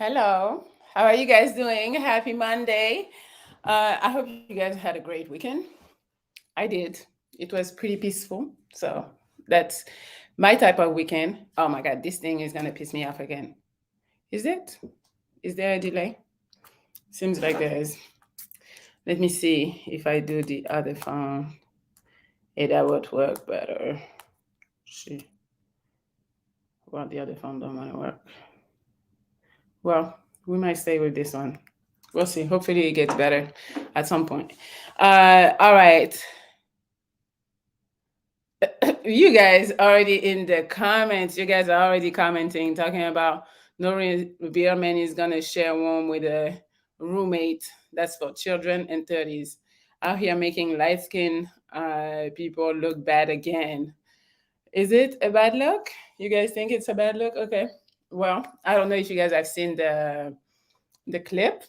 Hello. How are you guys doing? Happy Monday. I hope you guys had a great weekend. I did. It was pretty peaceful. So that's my type of weekend. Oh my God, this thing is going to piss me off again. Is it? Is there a delay? Seems like there is. Let me see if I do the other phone. That would work better. See. Well, the other phone don't want to work. Well, we might stay with this one. We'll see. Hopefully, it gets better at some point. All right. You guys already in the comments. You guys are already commenting, talking about Noreen Bierman is going to share one with a roommate. That's for children and 30s. Out here making light skinned people look bad again. Is it a bad look? You guys think it's a bad look? Okay. Well, I don't know if you guys have seen the clip,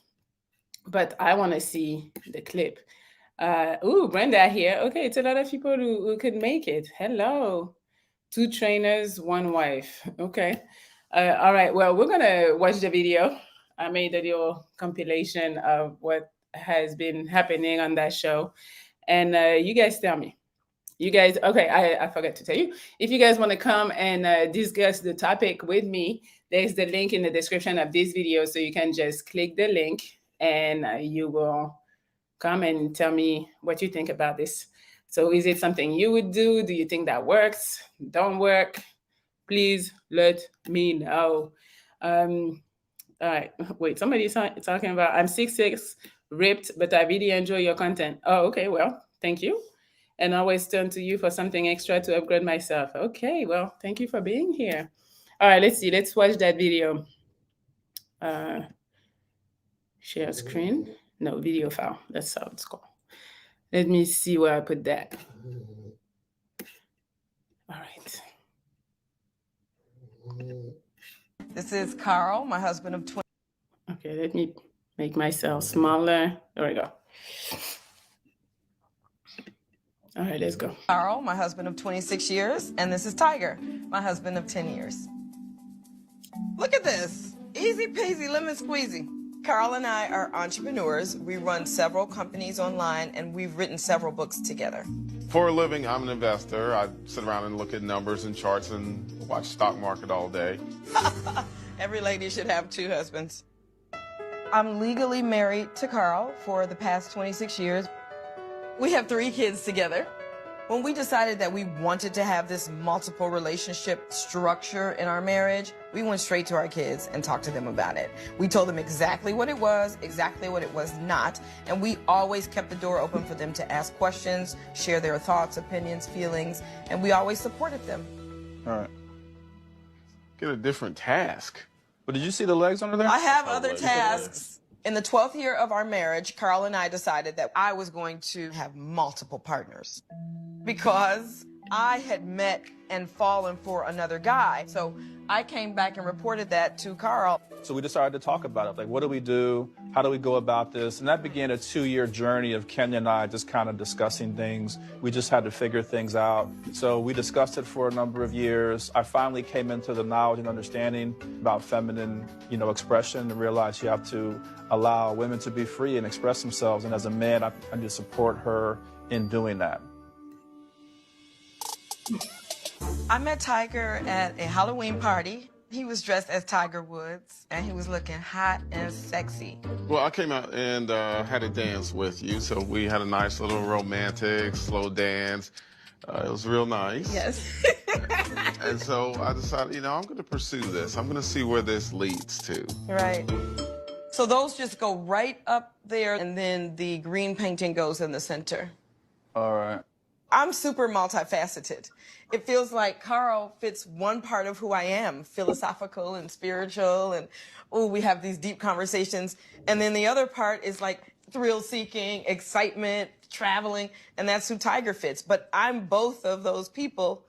but I want to see the clip. Brenda here. Okay, it's a lot of people who could make it. Hello. Two trainers, one wife. Okay. All right. Well, we're going to watch the video. I made a little compilation of what has been happening on that show. And you guys tell me. You guys, okay, I forgot to tell you. If you guys want to come and discuss the topic with me, there's the link in the description of this video. So you can just click the link and you will come and tell me what you think about this. So is it something you would do? Do you think that works? Don't work? Please let me know. All right. Wait, somebody's talking about I'm 6'6", ripped, but I really enjoy your content. Oh, okay. Well, thank you. And always turn to you for something extra to upgrade myself. Okay. Well, thank you for being here. All right. Let's see. Let's watch that video. Uh, Share screen. No, video file. That's how it's called. Let me see where I put that. All right. This is Carl, my husband of 20. Okay, let me make myself smaller. There we go. All right, let's go. Carl, my husband of 26 years, and this is Tiger, my husband of 10 years. Look at this. Easy peasy lemon squeezy. Carl and I are entrepreneurs. We run several companies online, and we've written several books together. For a living, I'm an investor. I sit around and look at numbers and charts and watch stock market all day. Every lady should have two husbands. I'm legally married to Carl for the past 26 years. We have 3 kids together. When we decided that we wanted to have this multiple relationship structure in our marriage, we went straight to our kids and talked to them about it. We told them exactly what it was not, and we always kept the door open for them to ask questions, share their thoughts, opinions, feelings, and we always supported them. All right. Get a different task. But did you see the legs under there? I have other tasks. In the 12th year of our marriage, Carl and I decided that I was going to have multiple partners because I had met and fallen for another guy. So I came back and reported that to Carl. So we decided to talk about it. Like, what do we do? How do we go about this? And that began a 2-year journey of Kenya and I just kind of discussing things. We just had to figure things out. So we discussed it for a number of years. I finally came into the knowledge and understanding about feminine, expression, and realized you have to allow women to be free and express themselves. And as a man, I need to support her in doing that. I met Tiger at a Halloween party. He was dressed as Tiger Woods, and he was looking hot and sexy. Well, I came out and had a dance with you, so we had a nice little romantic, slow dance. It was real nice. Yes. And so I decided, I'm going to pursue this. I'm going to see where this leads to. Right. So those just go right up there, and then the green painting goes in the center. All right. I'm super multifaceted. It feels like Carl fits one part of who I am, philosophical and spiritual, and we have these deep conversations. And then the other part is like thrill-seeking, excitement, traveling, and that's who Tiger fits. But I'm both of those people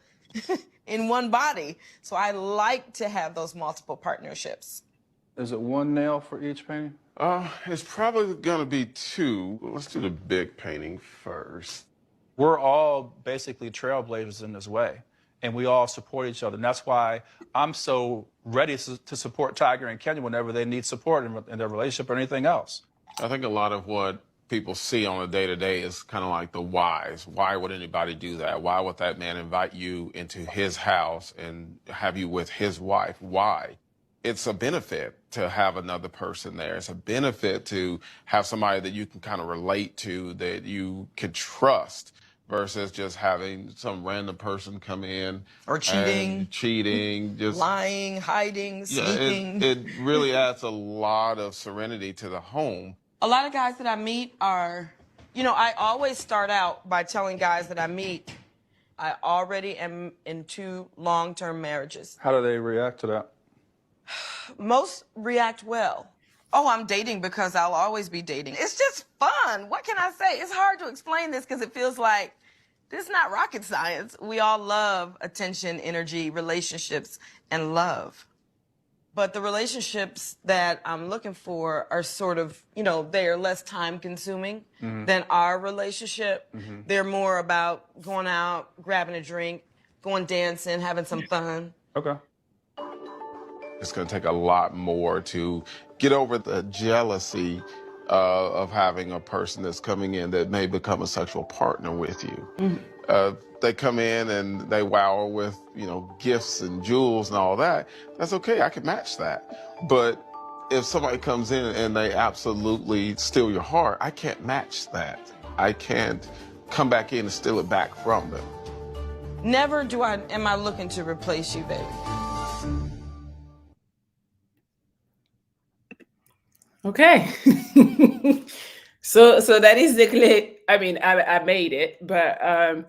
in one body. So I like to have those multiple partnerships. Is it one nail for each painting? It's probably going to be 2. Let's do the big painting first. We're all basically trailblazers in this way. and we all support each other. And that's why I'm so ready to support Tiger and Kenya whenever they need support in their relationship or anything else. I think a lot of what people see on a day-to-day is kind of like the whys. Why would anybody do that? Why would that man invite you into his house and have you with his wife? Why? It's a benefit to have another person there. It's a benefit to have somebody that you can kind of relate to, that you can trust, versus just having some random person come in Or cheating, just lying, hiding, sneaking. It really adds a lot of serenity to the home. A lot of guys that I meet are, I always start out by telling guys that I meet, I already am in 2 long-term marriages. How do they react to that? Most react well. Oh, I'm dating because I'll always be dating. It's just fun. What can I say? It's hard to explain this because it feels like this is not rocket science. We all love attention, energy, relationships, and love. But the relationships that I'm looking for are sort of, they are less time consuming than our relationship. They're more about going out, grabbing a drink, going dancing, having some fun. Okay. It's going to take a lot more to get over the jealousy of having a person that's coming in that may become a sexual partner with you. They come in and they wow with, gifts and jewels and all that. That's okay. I can match that. But if somebody comes in and they absolutely steal your heart, I can't match that. I can't come back in and steal it back from them. Never am I looking to replace you, baby. Okay. So that is the clear. I mean, I made it, but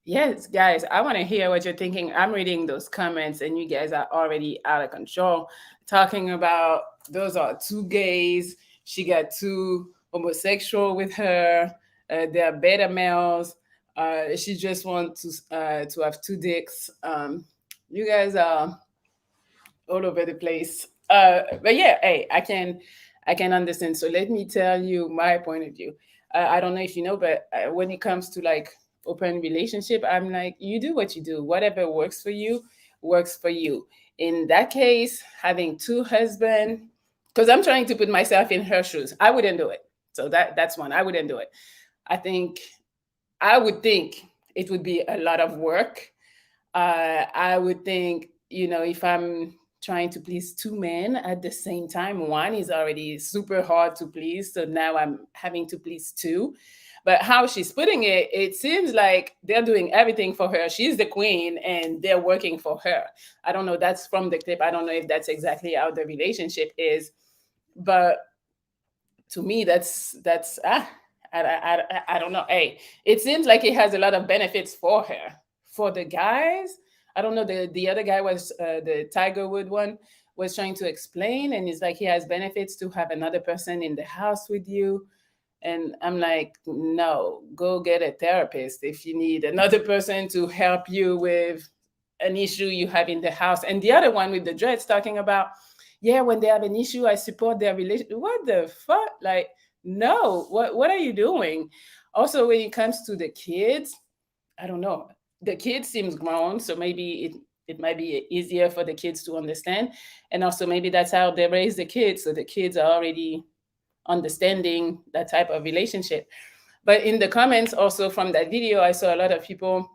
yes, guys, I want to hear what you're thinking. I'm reading those comments, and you guys are already out of control, talking about those are 2 gays. She got 2 homosexual with her. They're beta males. She just wants to have 2 dicks. You guys are all over the place. But yeah, hey, I can understand. So let me tell you my point of view. I don't know if you know, but when it comes to like open relationship, I'm like, you do what you do. Whatever works for you, works for you. In that case, having 2 husbands, because I'm trying to put myself in her shoes, I wouldn't do it. So that's one. I wouldn't do it. I would think it would be a lot of work. I would think, if I'm trying to please 2 men at the same time, one is already super hard to please. So now I'm having to please 2. But how she's putting it, it seems like they're doing everything for her. She's the queen and they're working for her. I don't know. That's from the clip. I don't know if that's exactly how the relationship is. But to me, that's I don't know. Hey, it seems like it has a lot of benefits for her. For the guys, I don't know. The other guy was the Tiger Wood one was trying to explain, and it's like he has benefits to have another person in the house with you. And I'm like, no, go get a therapist if you need another person to help you with an issue you have in the house. And the other one with the dreads talking about, yeah, when they have an issue, I support their relationship. What the fuck? Like, no, what are you doing? Also, when it comes to the kids, I don't know. The kid seems grown, so maybe it might be easier for the kids to understand. And also maybe that's how they raise the kids. So the kids are already understanding that type of relationship. But in the comments also from that video, I saw a lot of people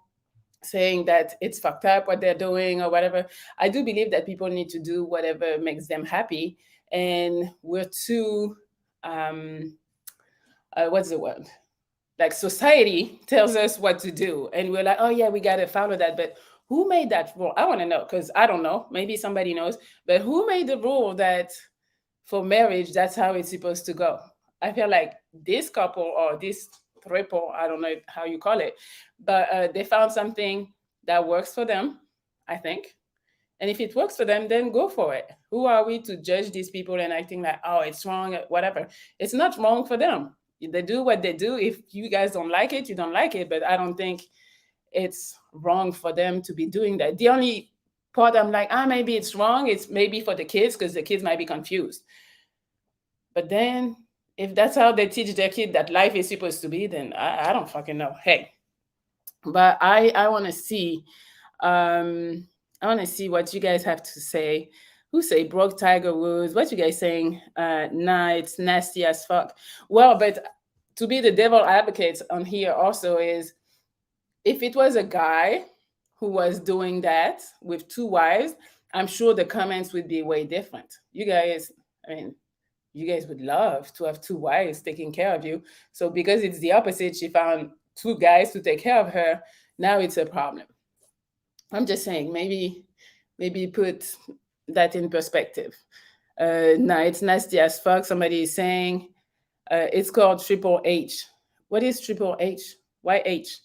saying that it's fucked up what they're doing or whatever. I do believe that people need to do whatever makes them happy. And we're too, what's the word? Like society tells us what to do. And we're like, oh yeah, we got to follow that. But who made that rule? I want to know, because I don't know. Maybe somebody knows. But who made the rule that for marriage, that's how it's supposed to go? I feel like this couple or this triple, I don't know how you call it, but they found something that works for them, I think. And if it works for them, then go for it. Who are we to judge these people and acting like, oh, it's wrong, whatever? It's not wrong for them. They do what they do. If you guys don't like it, you don't like it. But I don't think it's wrong for them to be doing that. The only part I'm like, maybe it's wrong. It's maybe for the kids because the kids might be confused. But then if that's how they teach their kid that life is supposed to be, then I don't fucking know. Hey, but I want to see I want to see what you guys have to say. Who say broke Tiger Woods? What you guys saying? Nah, it's nasty as fuck. Well, but to be the devil advocate on here also is, if it was a guy who was doing that with two wives, I'm sure the comments would be way different. You guys, I mean, you guys would love to have two wives taking care of you. So because it's the opposite, she found two guys to take care of her. Now it's a problem. I'm just saying, maybe put that in perspective. No, it's nasty as fuck. Somebody is saying it's called Triple H. What is Triple H? Why H?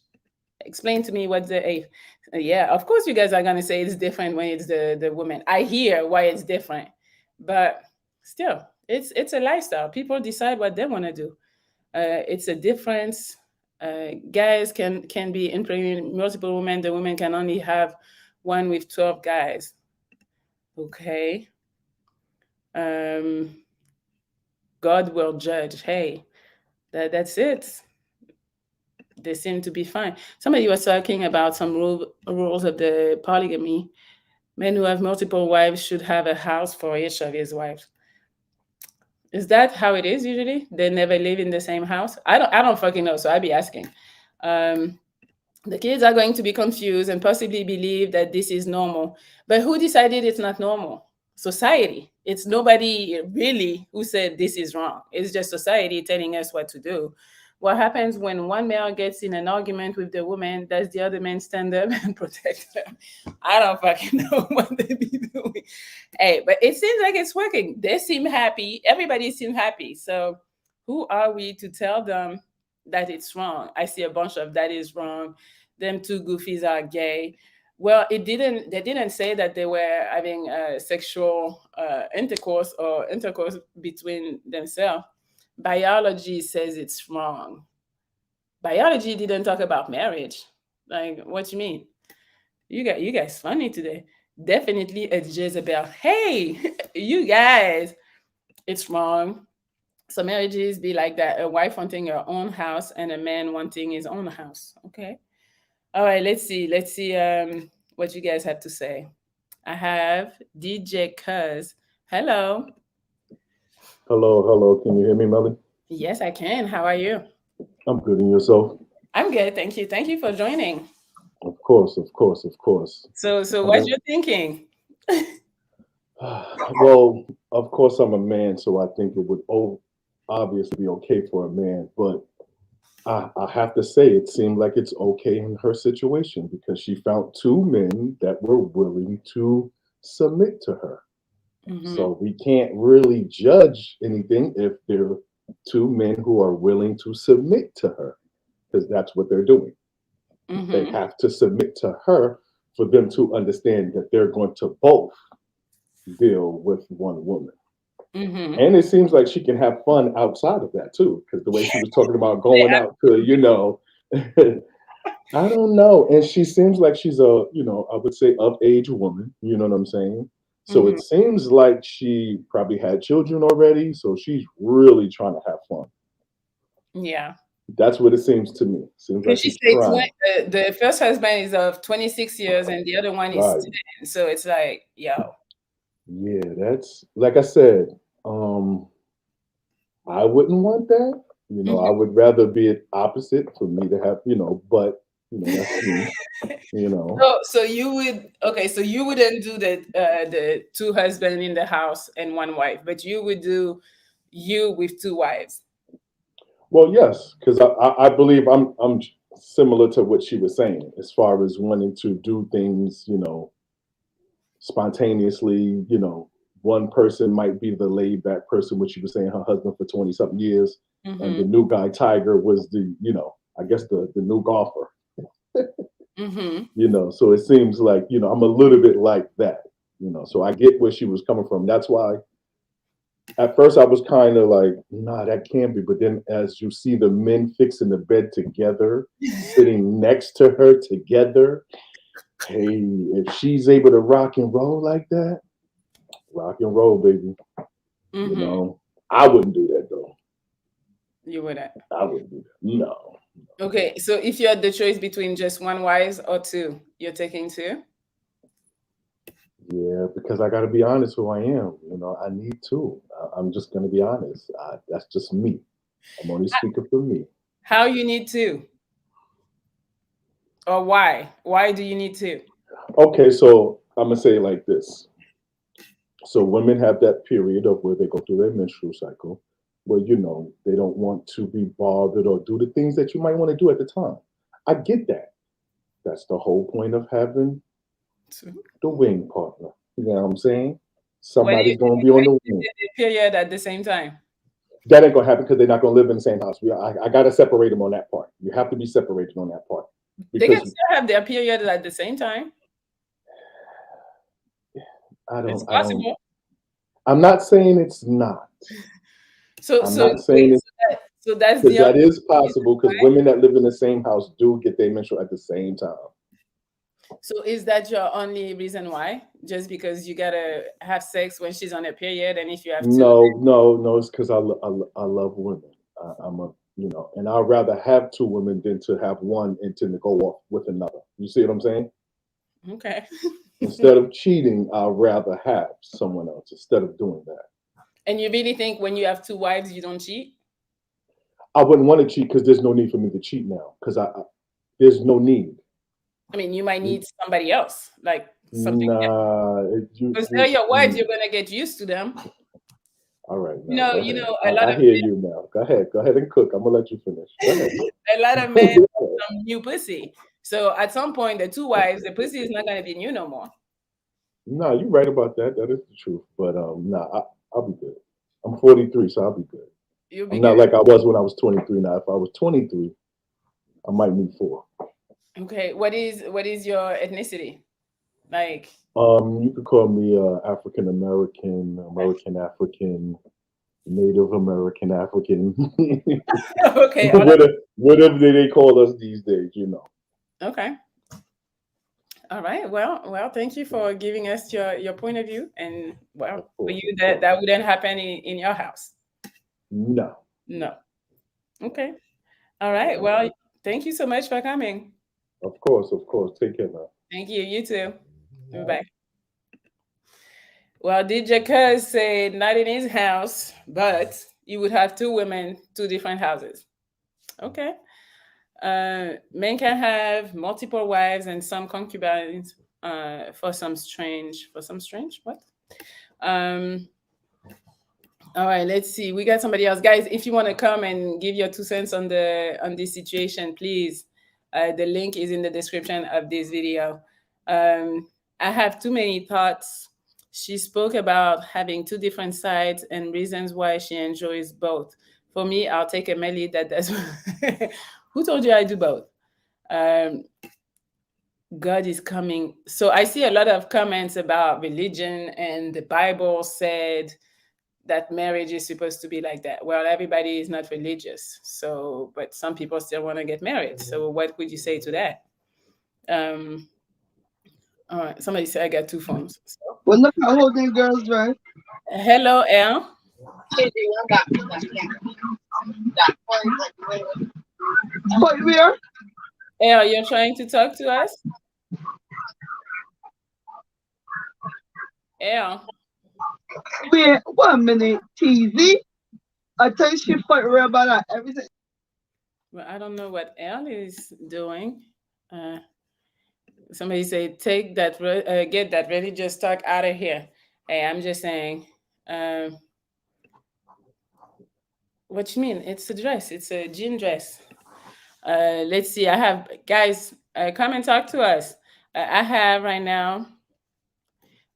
Explain to me what the H. Yeah, of course you guys are gonna say it's different when it's the woman. I hear why it's different, but still, it's a lifestyle. People decide what they want to do. It's a difference. Guys can be impregnating multiple women. The women can only have one with 12 guys. Okay. Um, God will judge. Hey, that's it. They seem to be fine. Somebody was talking about some rules of the polygamy. Men who have multiple wives should have a house for each of his wives. Is that how it is usually? They never live in the same house. I don't fucking know. So I'd be asking. Um, the kids are going to be confused and possibly believe that this is normal. But who decided it's not normal? Society. It's nobody really who said this is wrong. It's just society telling us what to do. What happens when one male gets in an argument with the woman? Does the other man stand up and protect her? I don't fucking know what they be doing. Hey, but it seems like it's working. They seem happy. Everybody seems happy. So who are we to tell them that it's wrong? I see a bunch of that is wrong. Them two goofies are gay. Well, it didn't. They didn't say that they were having sexual intercourse or intercourse between themselves. Biology says it's wrong. Biology didn't talk about marriage. Like, what you mean? You guys funny today. Definitely a Jezebel. Hey, you guys, it's wrong. So marriages be like that: a wife wanting her own house and a man wanting his own house. Okay. All right, let's see what you guys have to say. I have DJ Cuz. Hello. Hello, hello. Can you hear me, Melly? Yes, I can. How are you? I'm good. And yourself? I'm good, thank you. Thank you for joining. Of course, of course, of course. So I what don't. you're thinking? Well, of course, I'm a man, so I think it would obviously be okay for a man. But I have to say, it seemed like it's okay in her situation because she found two men that were willing to submit to her. Mm-hmm. So we can't really judge anything if there are two men who are willing to submit to her because that's what they're doing. They Mm-hmm. have to submit to her for them to understand that they're going to both deal with one woman. Mm-hmm. And it seems like she can have fun outside of that too, because the way she was talking about going Yeah. out to, I don't know. And she seems like she's a, I would say of age woman. You know what I'm saying? So Mm-hmm. it seems like she probably had children already. So she's really trying to have fun. Yeah. That's what it seems to me. Seems Because like she she's said trying. the first husband is of 26 years and the other one is Right. 10. So it's like, yo. Yeah, that's like I said. Um, I wouldn't want that. I would rather be it opposite for me to have, but that's me, you know. So you would, okay, so you wouldn't do the two husband in the house and one wife, but you would do you with two wives. Well, yes, because I believe I'm similar to what she was saying as far as wanting to do things, spontaneously. One person might be the laid back person, which she was saying her husband for 20 something years, and Mm-hmm. the new guy Tiger was the, I guess the new golfer. Mm-hmm. So it seems like, I'm a little bit like that, so I get where she was coming from. That's why at first I was kind of like, nah, that can't be. But then as you see the men fixing the bed together, sitting next to her together, hey, if she's able to rock and roll like that, rock and roll, baby. Mm-hmm. I wouldn't do that though. You wouldn't. I wouldn't do that. No. Okay, so if you had the choice between just one wife or two, you're taking two? Yeah, because I got to be honest who I am. I need to. I'm just going to be honest. That's just me. I'm only speaking for me. How you need two? Or why? Why do you need two? Okay, so I'm gonna say it like this. So women have that period of where they go through their menstrual cycle, where they don't want to be bothered or do the things that you might want to do at the time. I get that. That's the whole point of having Two. the wing partner. You know what I'm saying? What do you Somebody's gonna be do on if the you wing. did the period at the same time? That ain't gonna happen because they're not gonna live in the same house. I gotta separate them on that part. You have to be separated on that part They can because still have their period at the same time. I It's don't. I don't. possible. I'm not saying it's not. So I'm so not saying wait, it's so that's because the only that is reason possible because why? women that live in the same house do get their menstrual at the same time. So is that your only reason why? Just because you gotta have sex when she's on her period, and if you have two, No, no, no. It's because I love women. I'm a and I'd rather have two women than to have one and to go off with another. You see what I'm saying? okay. Instead of cheating, I'd rather have someone else instead of doing that. And you really think when you have two wives, you don't cheat? I wouldn't want to cheat because there's no need for me to cheat now because there's no need. I mean, you might need somebody else, like something different. Nah, Because they're your wives, you're gonna get used to them. all right, now go You ahead. know, a lot I of hear you now. Go ahead and cook. I'm gonna let you finish. Go ahead. a lot of men want some new pussy. So at some point, the two wives, the pussy is not gonna be new no more. No, you're right about that. That is the truth. But I'll be good. I'm 43, so I'll be good. You'll be I'm not good. like I was when I was 23. Now, if I was 23, I might need four. Okay. What is your ethnicity? Like, You could call me African American, American African, Native American African, okay, all that, whatever they call us these days. okay. All right. Well, thank you for giving us your point of view. And well, for you Of that course. that wouldn't happen in your house. No. No. Okay. All right. Well, thank you so much for coming. Of course, of course. Take care now. Thank you. You too. Bye. Well, DJ Cuz said not in his house, but he would have two women, two different houses. Okay. Men can have multiple wives and some concubines for some strange what? Um, all right, let's see. We got somebody else. Guys, if you want to come and give your 2 cents on this situation, please. The link is in the description of this video. I have too many thoughts. She spoke about having two different sides and reasons why she enjoys both. For me, I'll take a Melly that does. Who told you I do both? Um, God is coming. So I see a lot of comments about religion, and the Bible said that marriage is supposed to be like that. Well, everybody is not religious, so but some people still want to get married. So what would you say to that? Um, all right, somebody said I got two phones. So, Well, look how holding girls, right? hello, El. But where? El, you're trying to talk to us? El. Where? 1 minute, TZ. I tell you, she fight real about that. Everything. Well, I don't know what El is doing. Uh, Somebody say take that get that religious talk out of here. Hey, I'm just saying. Um, what you mean? It's a dress. It's a jean dress. Let's see. I have guys. Come and talk to us. I have right now.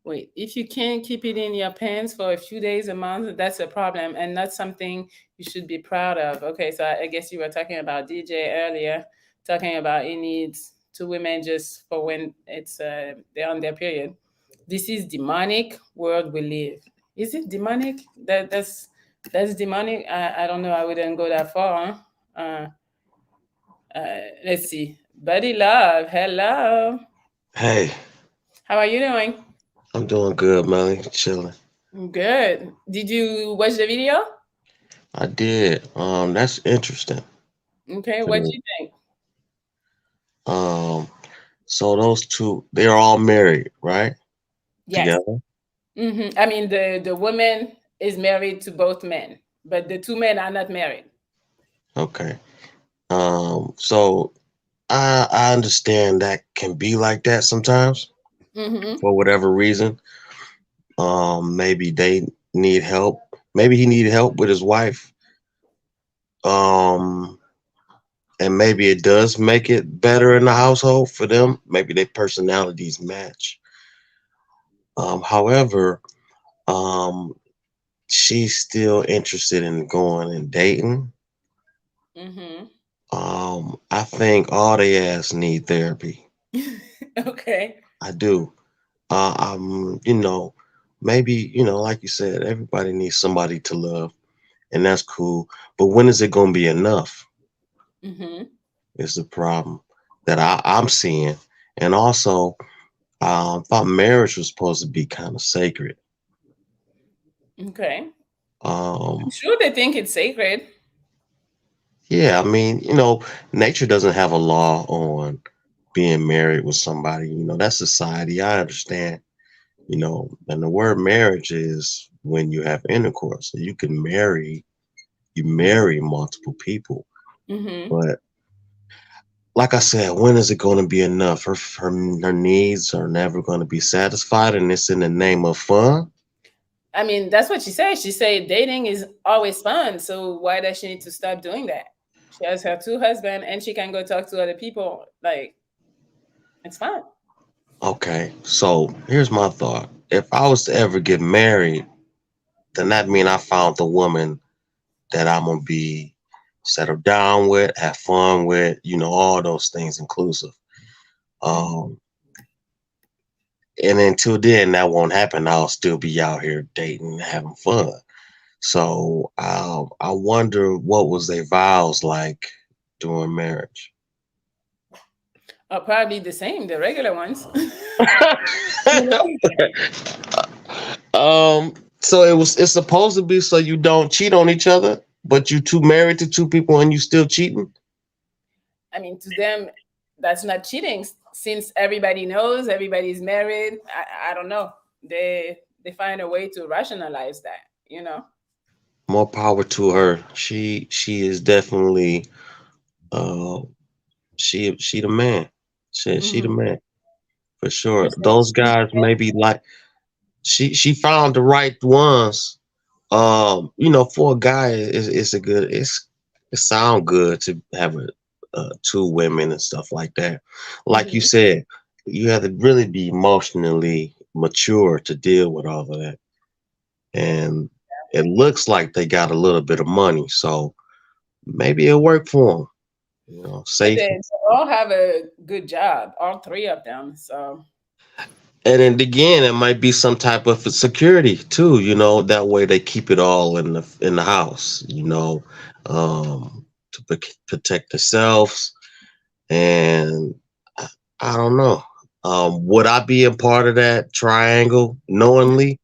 Wait, if you can't keep it in your pants for a few days, a month, that's a problem and not something you should be proud of. Okay, so I guess you were talking about DJ earlier, talking about he needs two women just for when it's they're on their period. This is demonic world we live. Is it demonic? That's demonic. I don't know. I wouldn't go that far. Huh? Let's see. Buddy Love, hello. Hey, How are you doing? I'm doing good, Melly. Chilling. Good. Did you watch the video? I did. That's interesting. Okay, for what them. you think? Um, so those two, they're all married, right? Yes. Together. I mean, the woman is married to both men, but the two men are not married. Okay. So I understand that can be like that sometimes Mm-hmm. for whatever reason. Maybe they need help. Maybe he needed help with his wife. Um, and maybe it does make it better in the household for them. Maybe their personalities match. However, um, she's still interested in going and dating. Mm-hmm. I think all they ass need therapy. Okay. I do. Maybe, like you said, everybody needs somebody to love, and that's cool. But when is it gonna be enough? Mm-hmm. Is the problem that I'm seeing. And also, thought marriage was supposed to be kind of sacred. Okay. I'm Um, sure they think it's sacred. yeah, I mean, nature doesn't have a law on being married with somebody. That's society. I understand. And the word marriage is when you have intercourse. So you marry multiple people. Mm-hmm. But like I said, when is it going to be enough? Her needs are never going to be satisfied, and it's in the name of fun. I mean, that's what she said. She said dating is always fun. So why does she need to stop doing that? She has her two husbands and she can go talk to other people. Like, it's fun. Okay, so here's my thought. If I was to ever get married, then that mean I found the woman that I'm gonna be settle down with, have fun with, all those things inclusive. Um, and until then, that won't happen. I'll still be out here dating, having fun. So I wonder what was their vows like during marriage. Probably the same, the regular ones. You know? So it's supposed to be so you don't cheat on each other, but you two married to two people and you still cheating. I mean, to them, that's not cheating since everybody knows everybody's married. I don't know. They find a way to rationalize that, you know? More power to her. She is definitely uh she the man. She the Mm-hmm. man for You're sure. saying Those she's guys maybe like she found the right ones. For a guy, it's a good it sound good to have two women and stuff like that. Like you mm-hmm. said, you have to really be emotionally mature to deal with all of that. And it looks like they got a little bit of money, so maybe it'll work for them. But Safe. they all have a good job, all three of them. So, And then again, it might be some type of security too. That way they keep it all in the house. To protect themselves. And I, I don't know. Would I be a part of that triangle knowingly?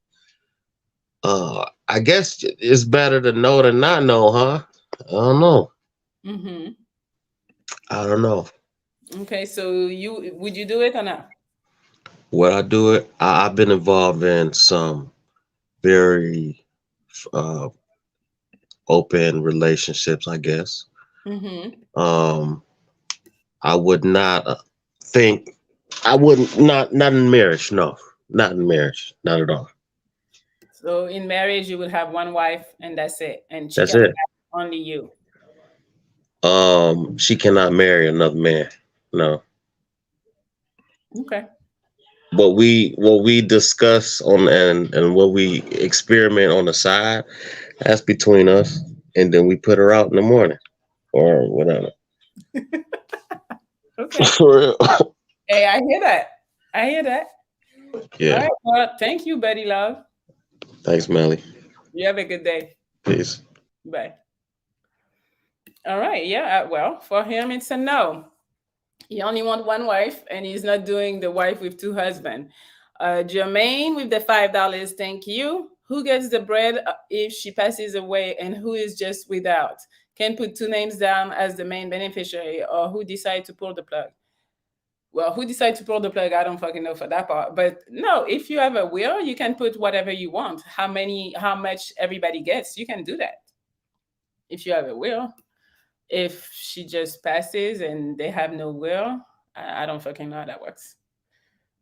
I guess it's better to know than not know, huh? I don't know. mm-hmm. I don't know. Okay. So, you would you do it or not? Would I do it? I've been involved in some very uh, open relationships, I guess. Mm-hmm. Um, I would not think I wouldn't not in marriage. No, not in marriage. Not at all. So, in marriage, you would have one wife, and that's it, and she That's can it. have only you. She cannot marry another man. No. Okay. What we discuss on and what we experiment on the side, that's between us, and then we put her out in the morning or whatever. Okay. For real. Hey, I hear that. I hear that. All Yeah. right. Well, thank you, Betty Love. Thanks, Melly. You have a good day. Peace. Bye. All right. Yeah. Well, for him, it's a no. He only want one wife, and he's not doing the wife with two husbands. Jermaine with the $5. Thank you. Who gets the bread if she passes away, and who is just without? can put two names down as the main beneficiary, or who decide to pull the plug. Well, who decide to pull the plug? I don't fucking know for that part. But no, if you have a will, you can put whatever you want. How much everybody gets, you can do that. If you have a will, if she just passes and they have no will, I don't fucking know how that works.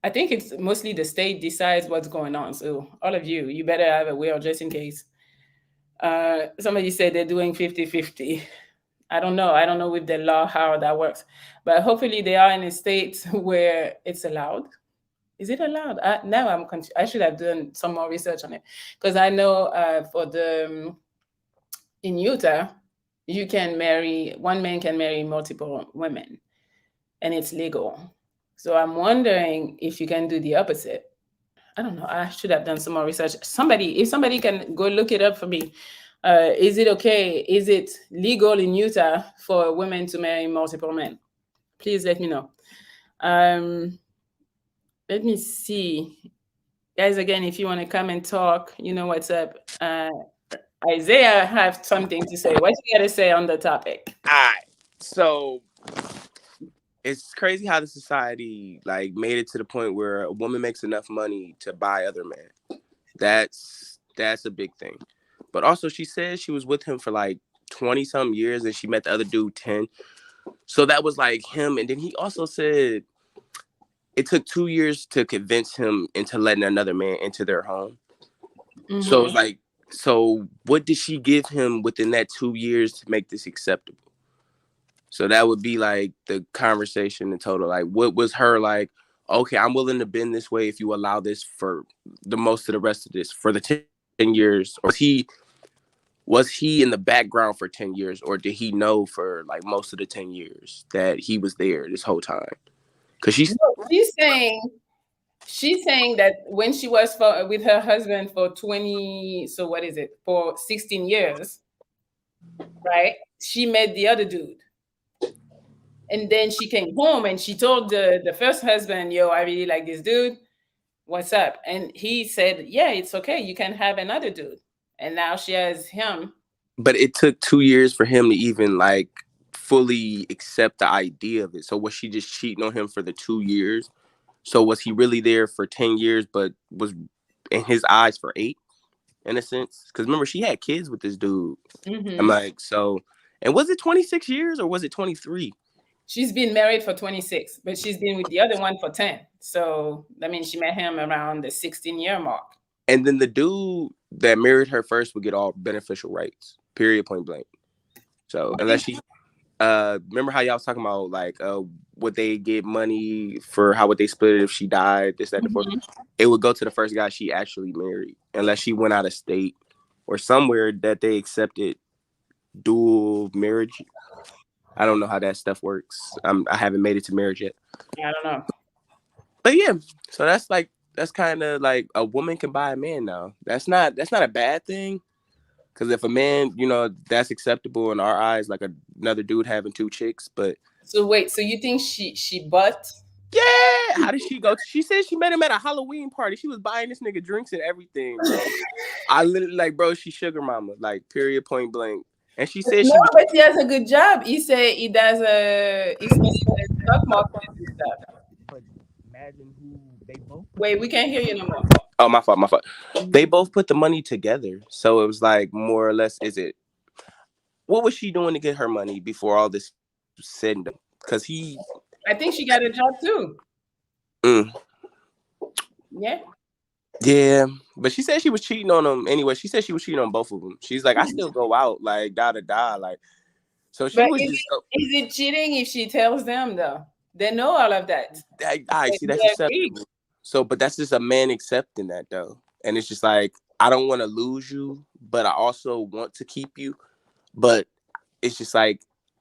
I think it's mostly the state decides what's going on. So all of you, you better have a will just in case. Somebody said they're doing 50-50. I don't know. I don't know with the law how that works. But hopefully they are in a state where it's allowed. Is it allowed? Now I'm confused. I should have done some more research on it. Because I know for the in Utah, you can marry, one man can marry multiple women, and it's legal. So I'm wondering if you can do the opposite. I don't know. I should have done some more research. Somebody, if somebody can go look it up for me, is it okay? Is it legal in Utah for women to marry multiple men? Please let me know. Let me see, guys. Again, if you want to come and talk, you know what's up. Isaiah have something to say. What you got to say on the topic? All right. So it's crazy how the society like made it to the point where a woman makes enough money to buy other men. That's a big thing. But also she said she was with him for like 20 some years and she met the other dude 10. So that was like him. And then he also said it took 2 years to convince him into letting another man into their home. Mm-hmm. So it's like, so what did she give him within that 2 years to make this acceptable? So that would be like the conversation in total. Like, what was her like, okay, I'm willing to bend this way if you allow this for the most of the rest of this for the 10 years? Or was he in the background for 10 years? Or did he know for like most of the 10 years that he was there this whole time? Because she's saying that when she was with her husband for 20, so what is it, for 16 years, right? She met the other dude. And then she came home and she told the first husband, yo, I really like this dude. What's up? And he said, yeah, it's okay. You can have another dude. And now she has him. But it took 2 years for him to even like fully accept the idea of it. So was she just cheating on him for the 2 years? So was he really there for 10 years, but was in his eyes for 8 in a sense? Because remember, she had kids with this dude. Mm-hmm. I'm like, so, and was it 26 years or was it 23? She's been married for 26, but she's been with the other one for 10. So that means she met him around the 16-year mark. And then the dude that married her first would get all beneficial rights, period, point blank. So unless she, remember how y'all was talking about like would they get money for how would they split it if she died, this, that, and the fourth? It would go to the first guy she actually married, unless she went out of state or somewhere that they accepted dual marriage. I don't know how that stuff works. I haven't made it to marriage yet. I don't know. But yeah, so that's kind of like a woman can buy a man now. That's not a bad thing. Because if a man, you know, that's acceptable in our eyes, like another dude having 2 chicks. But so wait, so you think she bought? Yeah. How did she go? She said she met him at a Halloween party. She was buying this nigga drinks and everything, bro. I literally like, bro, she sugar mama, like period, point blank. And she said but he has a good job. He said he does he's stock market and stuff. But imagine who they both. Wait, we can't hear you no more. Oh, my fault. They both put the money together, so it was like more or less. What was she doing to get her money before all this was said and done? Because I think she got a job too. Yeah. Yeah, but she said she was cheating on him anyway. She said she was cheating on both of them. She's like, I still go out, like, da. Like, so she was just. Is it cheating if she tells them, though? They know all of that. I see, that's acceptable. So, but that's just a man accepting that, though. And it's just like, I don't want to lose you, but I also want to keep you. But it's just like,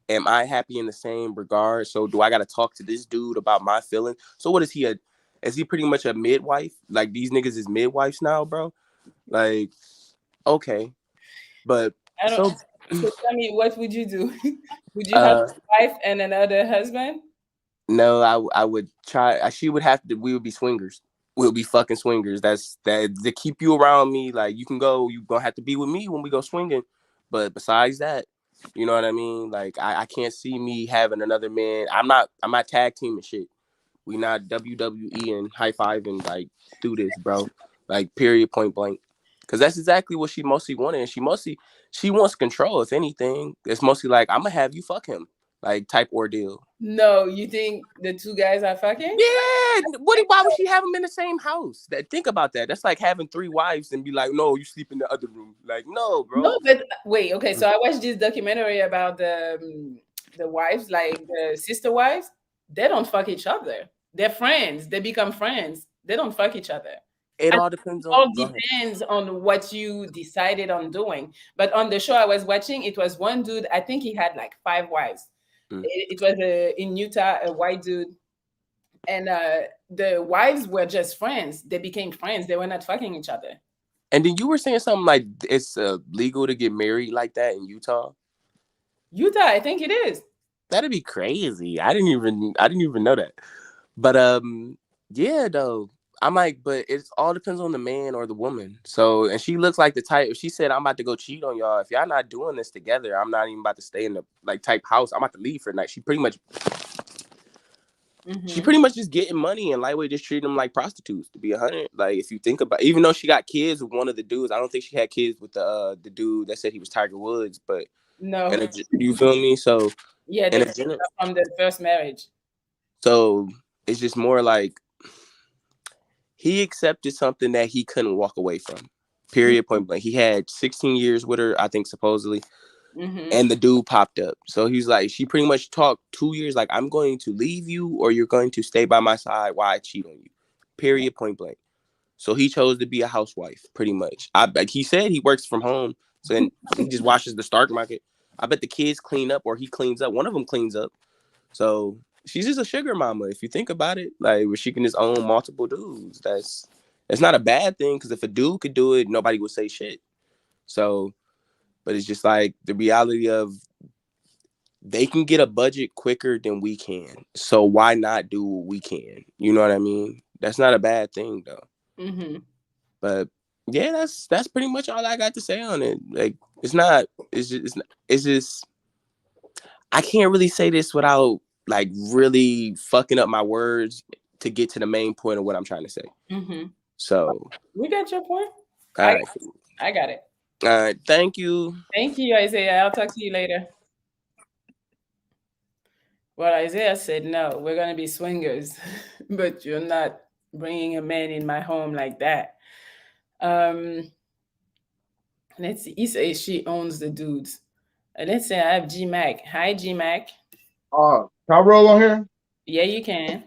am I happy in the same regard? So do I got to talk to this dude about my feelings? So what is he is he pretty much a midwife? Like these niggas is midwives now, bro? Like, okay. But I don't so tell me, what would you do? Would you have a wife and another husband? No, I would try. She would have to. We would be swingers. We'll be fucking swingers. That's to keep you around me. Like you can go. You gonna have to be with me when we go swinging. But besides that, You know what I mean? Like I can't see me having another man. I'm not tag teaming shit. We not WWE and high five and like do this, bro. Like period, point blank. Cause that's exactly what she mostly wanted. And she wants control. If anything, it's mostly like I'm gonna have you fuck him, like type ordeal. No, you think the two guys are fucking? Yeah, why would she have them in the same house? Think about that. That's like having 3 wives and be like, no, you sleep in the other room. Like, no, No, bro. but wait, okay. So I watched this documentary about the wives, like the sister wives. They don't fuck each other. They're friends. They become friends. They don't fuck each other. It And all it depends on. all Go ahead. depends on what you decided on doing. But on the show I was watching, it was one dude. I think he had like 5 wives. Mm. It was in Utah, a white dude, and the wives were just friends. They became friends. They were not fucking each other. And then you were saying something like it's legal to get married like that in Utah. Utah, I think it is. That'd be crazy. I didn't even know that. But yeah, though. I'm like, but it all depends on the man or the woman. So, and she looks like the type. If she said, "I'm about to go cheat on y'all. If y'all not doing this together, I'm not even about to stay in the like type house. I'm about to leave for the night." She pretty much just getting money and lightweight just treating them like prostitutes. To be 100, like if you think about, even though she got kids with one of the dudes, I don't think she had kids with the dude that said he was Tiger Woods. But No. you feel me? So Yeah, in they a general, from the first marriage. so it's just more like he accepted something that he couldn't walk away from. Period. Point blank. He had 16 years with her, I think, supposedly. And the dude popped up. So he's like, she pretty much talked 2 years, like, I'm going to leave you or you're going to stay by my side while I cheat on you. Period. Point blank. So he chose to be a housewife, pretty much. Like he said, he works from home. So then he just watches the stock market. I bet the kids clean up or he cleans up. One of them cleans up. So she's just a sugar mama, if you think about it. Like, where she can just own multiple dudes. That's not a bad thing, because if a dude could do it, nobody would say shit. So, but it's just like the reality of they can get a budget quicker than we can. So why not do what we can? You know what I mean? That's not a bad thing, though. But yeah, that's pretty much all I got to say on it. Like, it's just I can't really say this without like really fucking up my words to get to the main point of what I'm trying to say. So we got your point. All right. I got it. All right. Thank you. Thank you, Isaiah. I'll talk to you later. Well, Isaiah said, no, we're going to be swingers, but you're not bringing a man in my home like that. Let's see. He says she owns the dudes. Let's say I have G Mac. Hi, G Mac. Can I roll on here? Yeah, you can.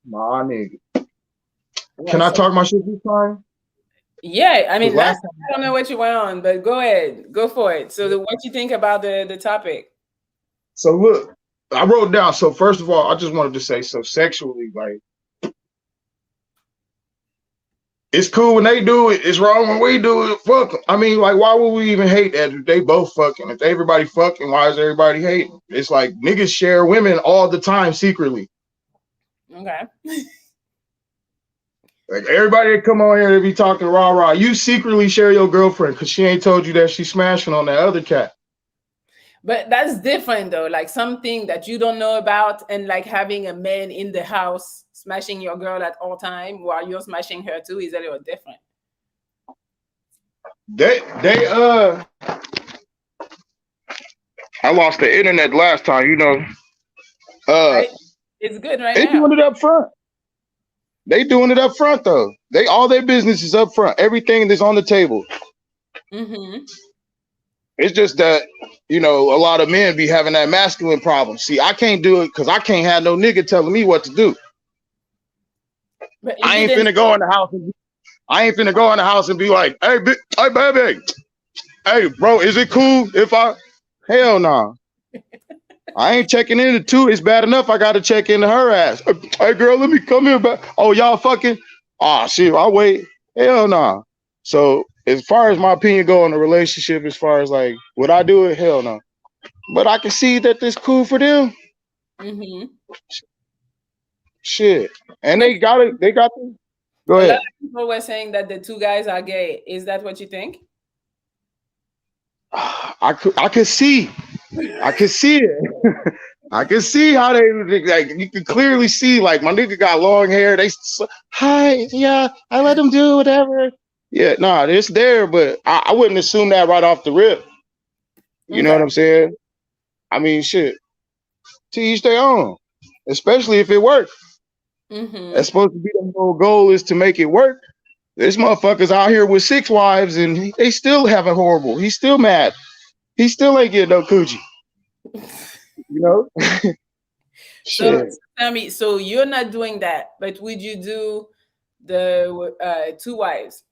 Nah, nigga. Can I talk my shit this time? Yeah, I mean, I don't know what you went on, but go ahead, go for it. So, what you think about the topic? So look, I wrote down. So first of all, I just wanted to say, so sexually, like, it's cool when they do it. It's wrong when we do it. Fuck 'em. I mean, like, why would we even hate that if they both fucking? If everybody fucking, why is everybody hating? It's like niggas share women all the time secretly. Okay. Like everybody that come on here to be talking rah. You secretly share your girlfriend because she ain't told you that she's smashing on that other cat. But that's different though. Like something that you don't know about, and like having a man in the house smashing your girl at all time while you're smashing her too is a little different. I lost the internet last time, you know. It's good right now. They doing it up front. They doing it up front though. All their business is up front. Everything is on the table. It's just that, you know, a lot of men be having that masculine problem. See, I can't do it because I can't have no nigga telling me what to do. I ain't finna go in the house and be like, hey, baby, hey, bro, is it cool if I? Hell no. Nah. I ain't checking into two. It's bad enough I got to check into her ass. Hey, girl, let me come here back. Oh, y'all fucking? Oh, shit, I'll wait. Hell no. Nah. So as far as my opinion go in the relationship, as far as like, would I do it? Hell no. But I can see that this cool for them. Shit. And they got it. They got it. Go ahead. A lot of people were saying that the two guys are gay. Is that what you think? I could see. I could see it. I could see how they like. You could clearly see like my nigga got long hair. Hi, yeah, I let him do whatever. Yeah, nah, it's there, but I wouldn't assume that right off the rip. You know what Okay. I'm saying? I mean, shit. To each their own, especially if it works. Mm-hmm. That's supposed to be the whole goal is to make it work. This motherfucker's out here with 6 wives and they still having horrible. He's still mad. He still ain't getting no coochie. You know? So Shit. tell me, so you're not doing that, but would you do the 2 wives?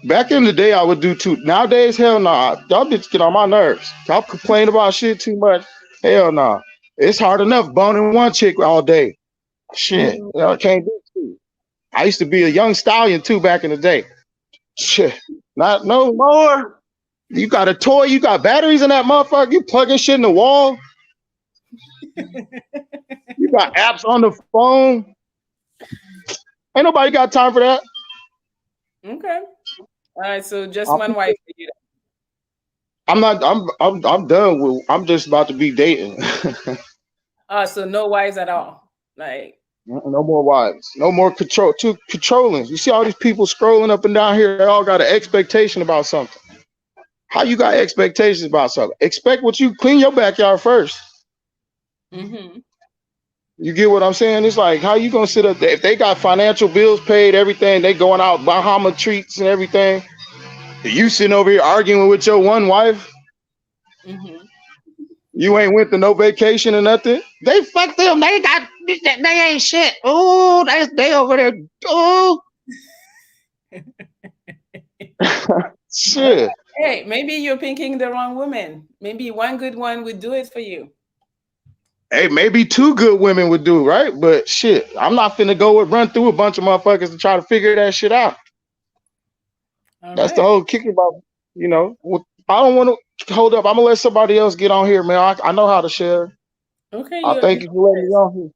Back in the day, I would do 2. Nowadays, hell nah. Y'all bitches get on my nerves. Y'all complain about shit too much. Hell nah. It's hard enough boning one chick all day. Shit. Mm-hmm. I can't do 2. I used to be a young stallion too back in the day. Shit. Not no more. You got a toy, you got batteries in that motherfucker, you plugging shit in the wall. You got apps on the phone. Ain't nobody got time for that. Okay. All right. So just I'm one wife for you. not. I'm done with. I'm just about to be dating. So no wives at all. Like, No more wives. No more control. Too controlling. You see all these people scrolling up and down here. They all got an expectation about something. How you got expectations about something? Expect what you clean your backyard first. mm-hmm. You get what I'm saying? It's like how you gonna sit up there if they got financial bills paid, everything, they going out Bahama treats and everything. You sitting over here arguing with your one wife. Mm-hmm. You ain't went to no vacation or nothing. They fuck them. They ain't shit. Oh, they over there. Oh, shit. Hey, maybe you're picking the wrong woman. Maybe one good one would do it for you. Hey, maybe 2 good women would do right, but shit, I'm not finna go and run through a bunch of motherfuckers to try to figure that shit out. All That's the right. whole kick about, I don't want to hold up. I'm gonna let somebody else get on here, man. I know how to share. Okay, I thank you for letting me on here.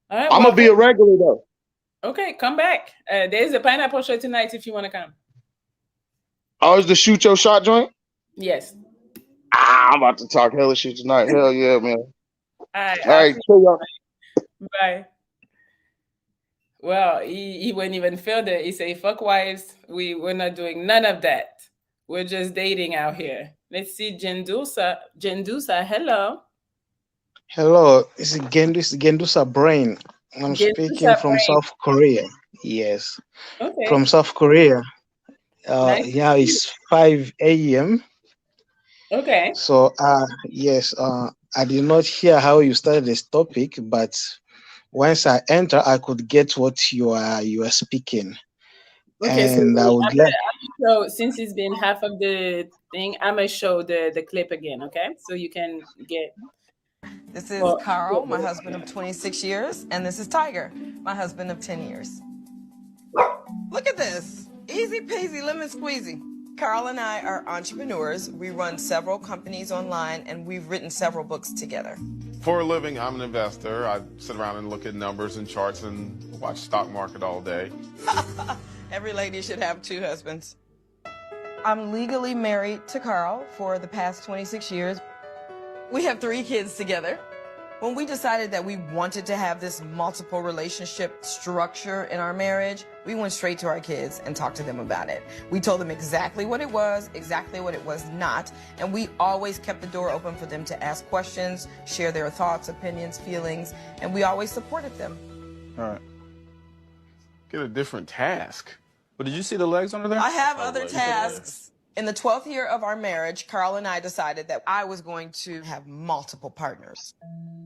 all right. I'm Well, gonna be a regular though. okay, come back. There's a pineapple show tonight if you want to come. Oh, is the shoot your shot joint? Yes. I'm about to talk hella shit tonight. Hell yeah, man. All All right. I'll right, see chill y'all. you. Bye. Well, he wouldn't even feel that. He say, "Fuck wives. We're not doing none of that. We're just dating out here." Let's see, Jendusa. Jendusa, hello. Hello, it's Gendusa Brain. I'm Jendusa speaking from brain. South Korea. Yes, Okay. from South Korea. Nice. Yeah, it's 5 a.m. Okay. So, yes, I did not hear how you started this topic, but once I enter, I could get what you are speaking, Okay. So and I would like. so since it's been half of the thing, I'm gonna show the clip again. Okay. So you can get. This is Well, Carl, my husband of 26 years, and this is Tiger, my husband of 10 years. Look at this. Easy peasy lemon squeezy. Carl and I are entrepreneurs. We run several companies online, and we've written several books together. For a living, I'm an investor. I sit around and look at numbers and charts and watch stock market all day. Every lady should have 2 husbands. I'm legally married to Carl for the past 26 years. We have 3 kids together. When we decided that we wanted to have this multiple relationship structure in our marriage, we went straight to our kids and talked to them about it. We told them exactly what it was not, and we always kept the door open for them to ask questions, share their thoughts, opinions, feelings, and we always supported them. All right. Get a different task. But did you see the legs under there? I have other tasks. In the 12th year of our marriage, Carl and I decided that I was going to have multiple partners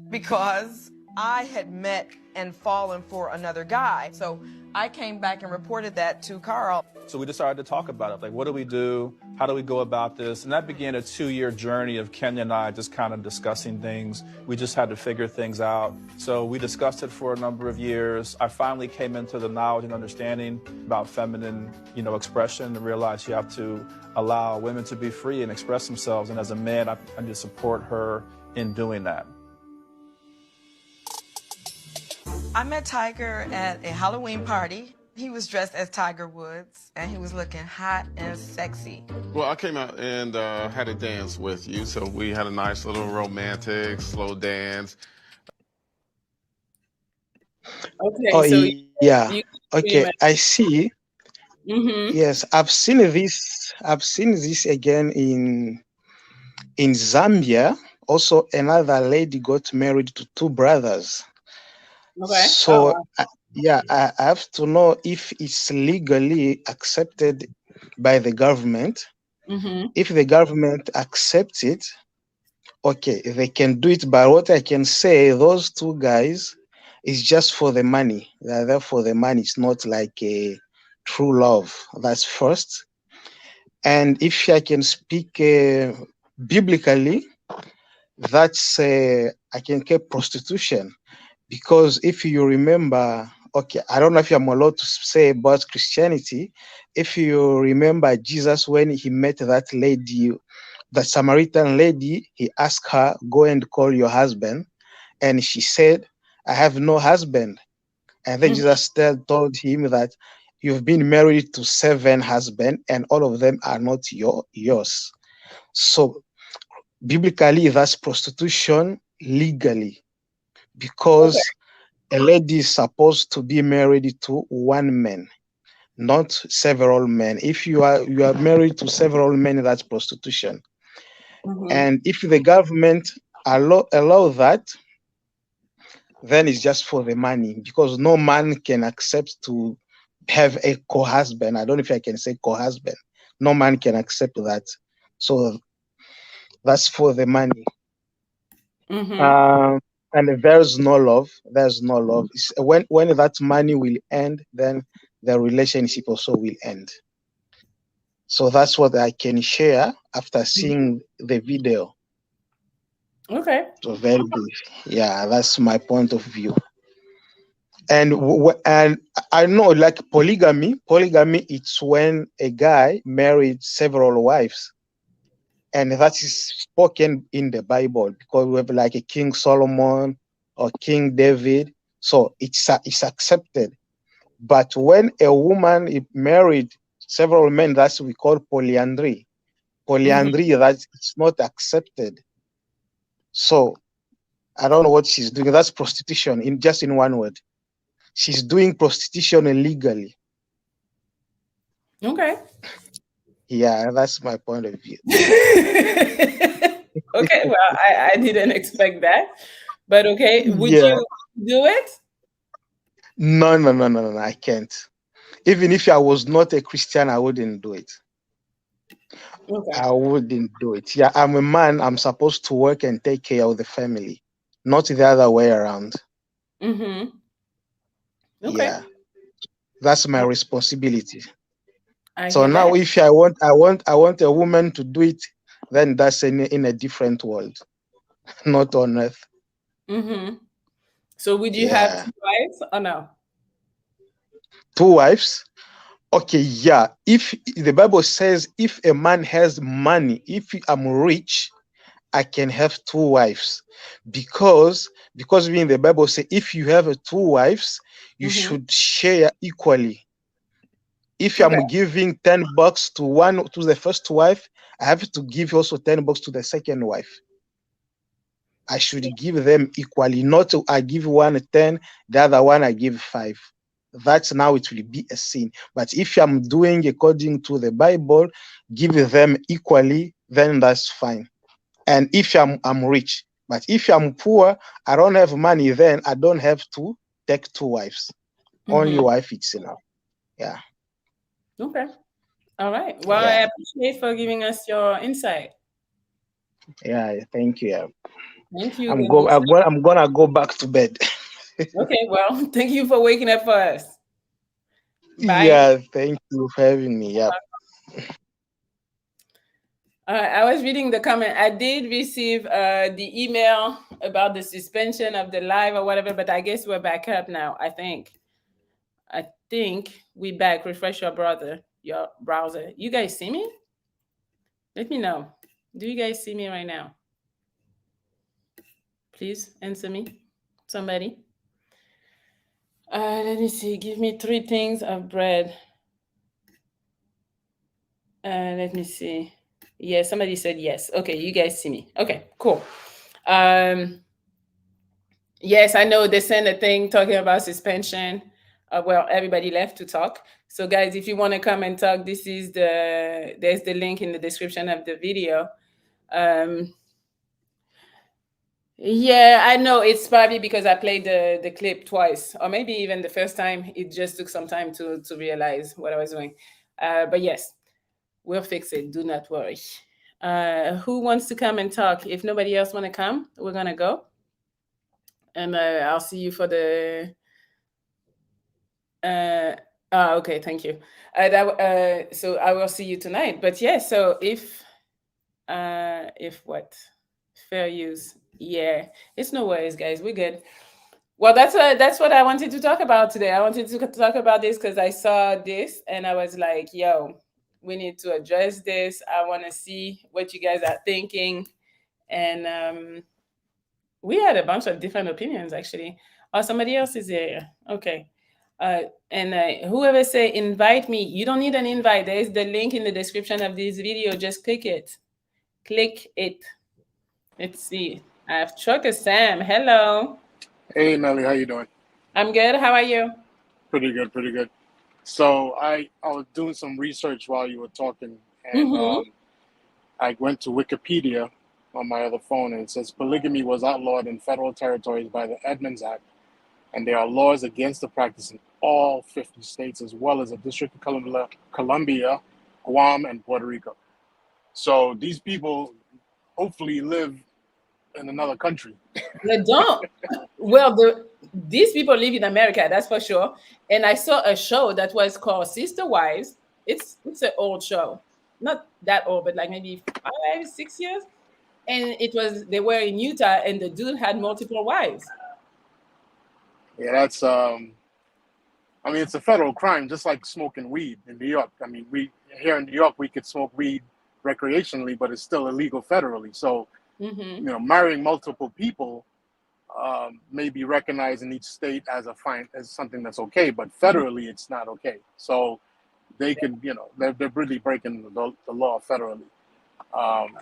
because I had met and fallen for another guy. So I came back and reported that to Carl. So we decided to talk about it. Like, what do we do? How do we go about this? And that began a 2-year journey of Kenya and I just kind of discussing things. We just had to figure things out. So we discussed it for a number of years. I finally came into the knowledge and understanding about feminine, expression and realized you have to allow women to be free and express themselves. And as a man, I need to support her in doing that. I met Tiger at a Halloween party He was dressed as Tiger Woods, and he was looking hot and sexy. Well, I came out and had a dance with you, so we had a nice little romantic slow dance. Okay, Oh so yeah. you Okay, pretty much. I see. Mm-hmm. Yes, I've seen this. I've seen this again in Zambia. Also, another lady got married to two brothers. Okay. Oh So, wow. yeah, I have to know if it's legally accepted by the government. Mm-hmm. If the government accepts it, okay, they can do it. But what I can say, those two guys is just for the money. They're there for the money. It's not like a true love. That's first. And if I can speak biblically, that's I can keep prostitution. Because if you remember, okay, I don't know if I'm allowed to say about Christianity. If you remember Jesus, when he met that lady, the Samaritan lady, he asked her, go and call your husband. And she said, I have no husband. And then Mm-hmm. Jesus told him that you've been married to 7 husbands and all of them are not yours. So biblically, that's prostitution legally, Okay. because a lady is supposed to be married to one man, not several men. If you are married to several men, that's prostitution. Mm-hmm. And if the government allow that, then it's just for the money, because no man can accept to have a co-husband. I don't know if I can say co-husband. No man can accept that. So that's for the money. Mm-hmm. Um, and there's no love. There's no love. It's when that money will end, then the relationship also will end. So that's what I can share after seeing the video. Okay. So very brief. Yeah, that's my point of view. And and I know, like polygamy. Polygamy, it's when a guy married several wives, and that is spoken in the Bible, because we have like a King Solomon or King David, so it's accepted. But when a woman is married several men, that's we call polyandry. Mm-hmm. Polyandry, that it's not accepted. So I don't know what she's doing. That's prostitution, in just in one word. She's doing prostitution illegally. Okay. Yeah, that's my point of view. Okay. Well, I didn't expect that, but okay. Would Yeah. you do it? No, no, no, no, no, no, I can't. Even if I was not a Christian, I wouldn't do it. Okay. I wouldn't do it. Yeah, I'm a man. I'm supposed to work and take care of the family, not the other way around. Mm-hmm. Okay. Yeah, that's my responsibility. I So hear now, that. if I want a woman to do it, then that's in a different world, not on earth. Mm-hmm. So would you have Yeah, 2 wives or no? 2 wives. Okay, yeah. If the Bible says, if a man has money, if I'm rich, I can have 2 wives, because in the Bible say, if you have 2 wives, you Mm-hmm. should share equally. If Okay. I'm giving $10 to the first wife, I have to give also $10 to the second wife. I should give them equally, not I give one 10, the other one I give 5. That's now it will be a sin. But if I'm doing according to the Bible, give them equally, then that's fine. And if I'm rich, but if I'm poor, I don't have money, then I don't have to take 2 wives. Only Mm-hmm. wife it's enough. Yeah. Okay. All right. Well, I Yeah. appreciate for giving us your insight. Yeah. Thank you. Yeah. Thank you. I'm And go we'll see. I'm gonna go back to bed. Okay. Well, thank you for waking up for us. Bye. Yeah, thank you for having me. Yeah. I was reading the comment. I did receive the email about the suspension of the live or whatever, but I guess we're back up now. I think. I think we back. Refresh your browser. You guys see me? Let me know. Do you guys see me right now? Please answer me. Somebody. Let me see. Give me 3 things of bread. Let me see. Yeah, somebody said yes. Okay, you guys see me. Okay, cool. Um, yes, I know they sent a thing talking about suspension. Well, everybody left to talk. So, guys, if you want to come and talk, there's the link in the description of the video. Um, yeah, I know it's probably because I played the clip twice, or maybe even the first time. It just took some time to realize what I was doing. But yes, we'll fix it. Do not worry. Who wants to come and talk? If nobody else want to come, we're gonna go, and I'll see you for the. Uh, okay, thank you. So I will see you tonight. But yeah, so if what fair use, yeah, it's no worries, guys. We're good. Well, that's what I wanted to talk about today. I wanted to talk about this because I saw this and I was like, yo, we need to address this. I want to see what you guys are thinking. And we had a bunch of different opinions actually. Oh, somebody else is here. Okay. Uh, and whoever say invite me, you don't need an invite. There is the link in the description of this video. Just click it. Click it. Let's see. I have Trucker Sam. Hello. Hey Melly, how you doing? I'm good. How are you? Pretty good, pretty good. So I was doing some research while you were talking, and Mm-hmm. I went to Wikipedia on my other phone, and it says polygamy was outlawed in federal territories by the Edmunds Act, and there are laws against the practice in all 50 states, as well as the District of Columbia, Guam, and Puerto Rico. So these people hopefully live in another country. They don't. Well, these people live in America, that's for sure. And I saw a show that was called Sister Wives. It's an old show, not that old, but like maybe 5, 6 years. And it was they were in Utah, and the dude had multiple wives. Yeah, that's I mean, it's a federal crime, just like smoking weed in New York. I mean, we here in New York we could smoke weed recreationally, but it's still illegal federally. So, Mm-hmm. marrying multiple people may be recognized in each state as a fine as something that's okay, but Mm-hmm. federally it's not okay. So they can, they're really breaking the law federally. Um,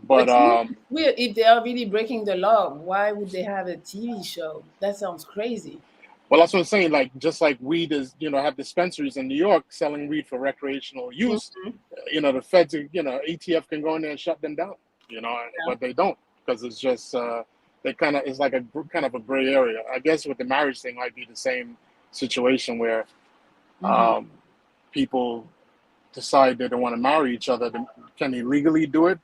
But but to me, it's weird. If they are really breaking the law, why would they have a TV show? That sounds crazy. well, that's what I'm saying. Like, just like weed is, have dispensaries in New York selling weed for recreational use. Mm-hmm. The feds, ATF can go in there and shut them down. Yeah. But they don't, because it's just they kind of it's like a kind of a gray area. I guess with the marriage thing might be the same situation where Mm-hmm. um, people decide they don't want to marry each other. Can they legally do it?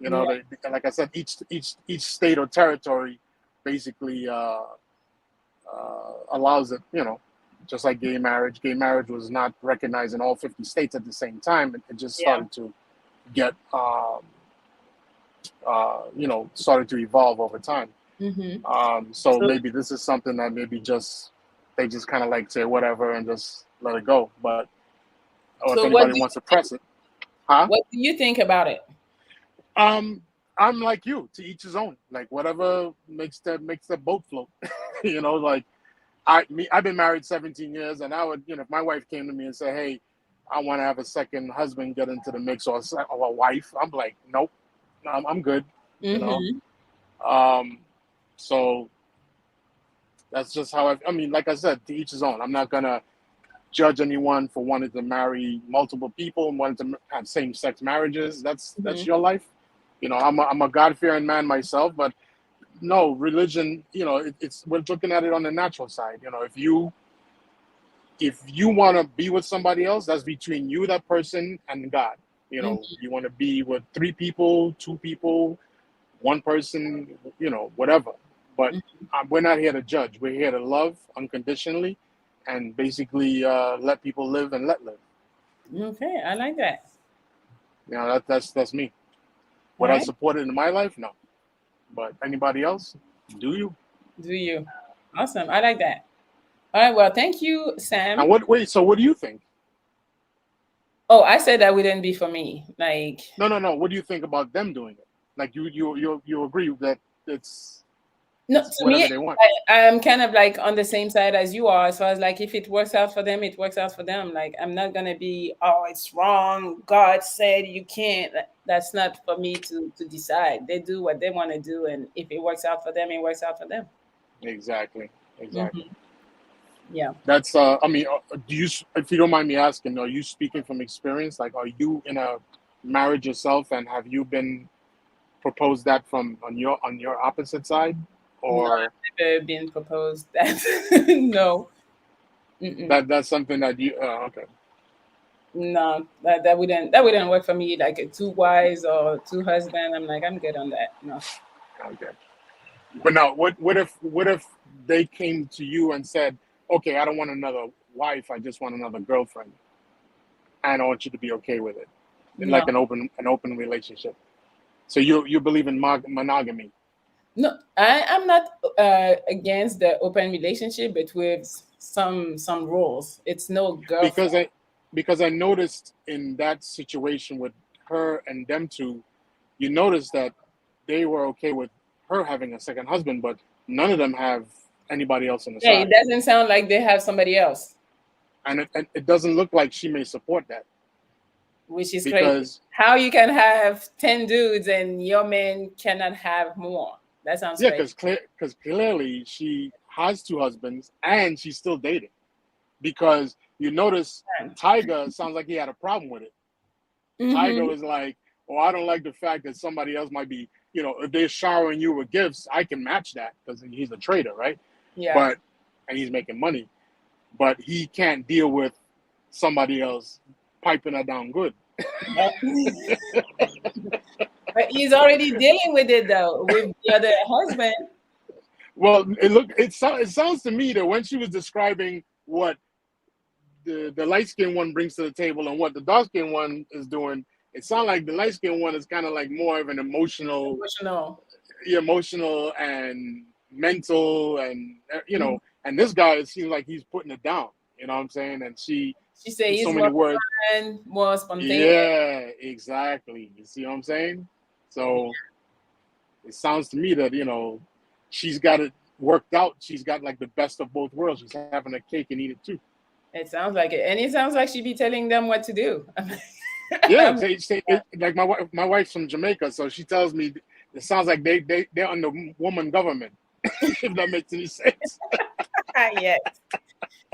Yeah. Like I said, each state or territory basically allows it. Just like gay marriage. Gay marriage was not recognized in all 50 states at the same time. It just Yeah. started to get started to evolve over time. Mm-hmm. So So, maybe this is something that maybe just they just kind of like say whatever and just let it go. But or if so what anybody do you wants to press it, huh? what do you think about it? Um, I'm like you, to each his own. Like whatever makes the boat float. Like I've been married 17 years, and I would, if my wife came to me and said, "Hey, I want to have a second husband get into the mix, or a wife," I'm like, "Nope, I'm good." You know. Mm-hmm. Um, so that's just how I mean, like I said, to each his own. I'm not gonna judge anyone for wanting to marry multiple people and wanting to have same-sex marriages. That's Mm-hmm. your life. I'm a God-fearing man myself, but no religion. It's we're looking at it on the natural side. If you want to be with somebody else, that's between you, that person, and God. You want to be with 3 people, 2 people, one person, whatever. But we're not here to judge. We're here to love unconditionally, and basically let people live and let live. Okay, I like that. That's me. All Would I right. support it in my life? No. But anybody else? Do you? Do you? Awesome. I like that. All right. Well, thank you, And Sam. what? Wait. So what do you think? Oh, I said that wouldn't be for me. Like, No, no, no. What do you think about them doing it? Like you agree that it's No, It's to me, whatever they want. I'm kind of like on the same side as you are, as far as like if it works out for them, it works out for them. Like I'm not gonna be, oh, it's wrong. God said you can't. That's not for me to decide. They do what they want to do, and if it works out for them, it works out for them. Exactly. Exactly. Hmm. Yeah. That's I mean, do you, if you don't mind me asking, are you speaking from experience? Like, are you in a marriage yourself, and have you been proposed that from on your opposite side, No, or I've never been proposed that. No. Mm-mm. that's something that you? Okay. No, that wouldn't work for me. Like a two wives or two husband. I'm like, I'm good on that. No. Okay. But now, what if they came to you and said, "Okay, I don't want another wife. I just want another girlfriend, and I want you to be okay with it, in No. like an open relationship." So you believe in monogamy No, I'm not against the open relationship, but with some rules. It's no because girlfriend. I noticed in that situation with her and them two, you noticed that they were okay with her having a second husband, but none of them have anybody else on the Yeah, it side, doesn't sound like they have somebody else, and it doesn't look like she may support that which is crazy. because How you can have 10 dudes and your man cannot have more? That sounds yeah, crazy. because clearly she has two husbands and she's still dating because you notice Tiger sounds like he had a problem with it. Tiger Mm-hmm. was like, "Oh, I don't like the fact that somebody else might be, if they're showering you with gifts, I can match that because he's a trader, right? Yeah. But and he's making money, but he can't deal with somebody else piping her down good." But, but he's already dealing with it though, with the other husband. Well, it sounds to me that when she was describing what the light skinned one brings to the table and what the dark skinned one is doing, it sounds like the light skinned one is kind of like more of an Emotional. emotional and mental, and Mhm. and this guy, it seems like he's putting it down. You know what I'm saying? And she, She say in so he's many more words, fun, more spontaneous. yeah, exactly. You see what I'm saying? So it sounds to me that she's got it worked out. She's got like the best of both worlds. She's having a cake and eat it too. It sounds like it, and it sounds like she be telling them what to do. Yeah, I'm- like my wife's from Jamaica, so she tells me it sounds like they're under woman government. If that makes any sense. yes.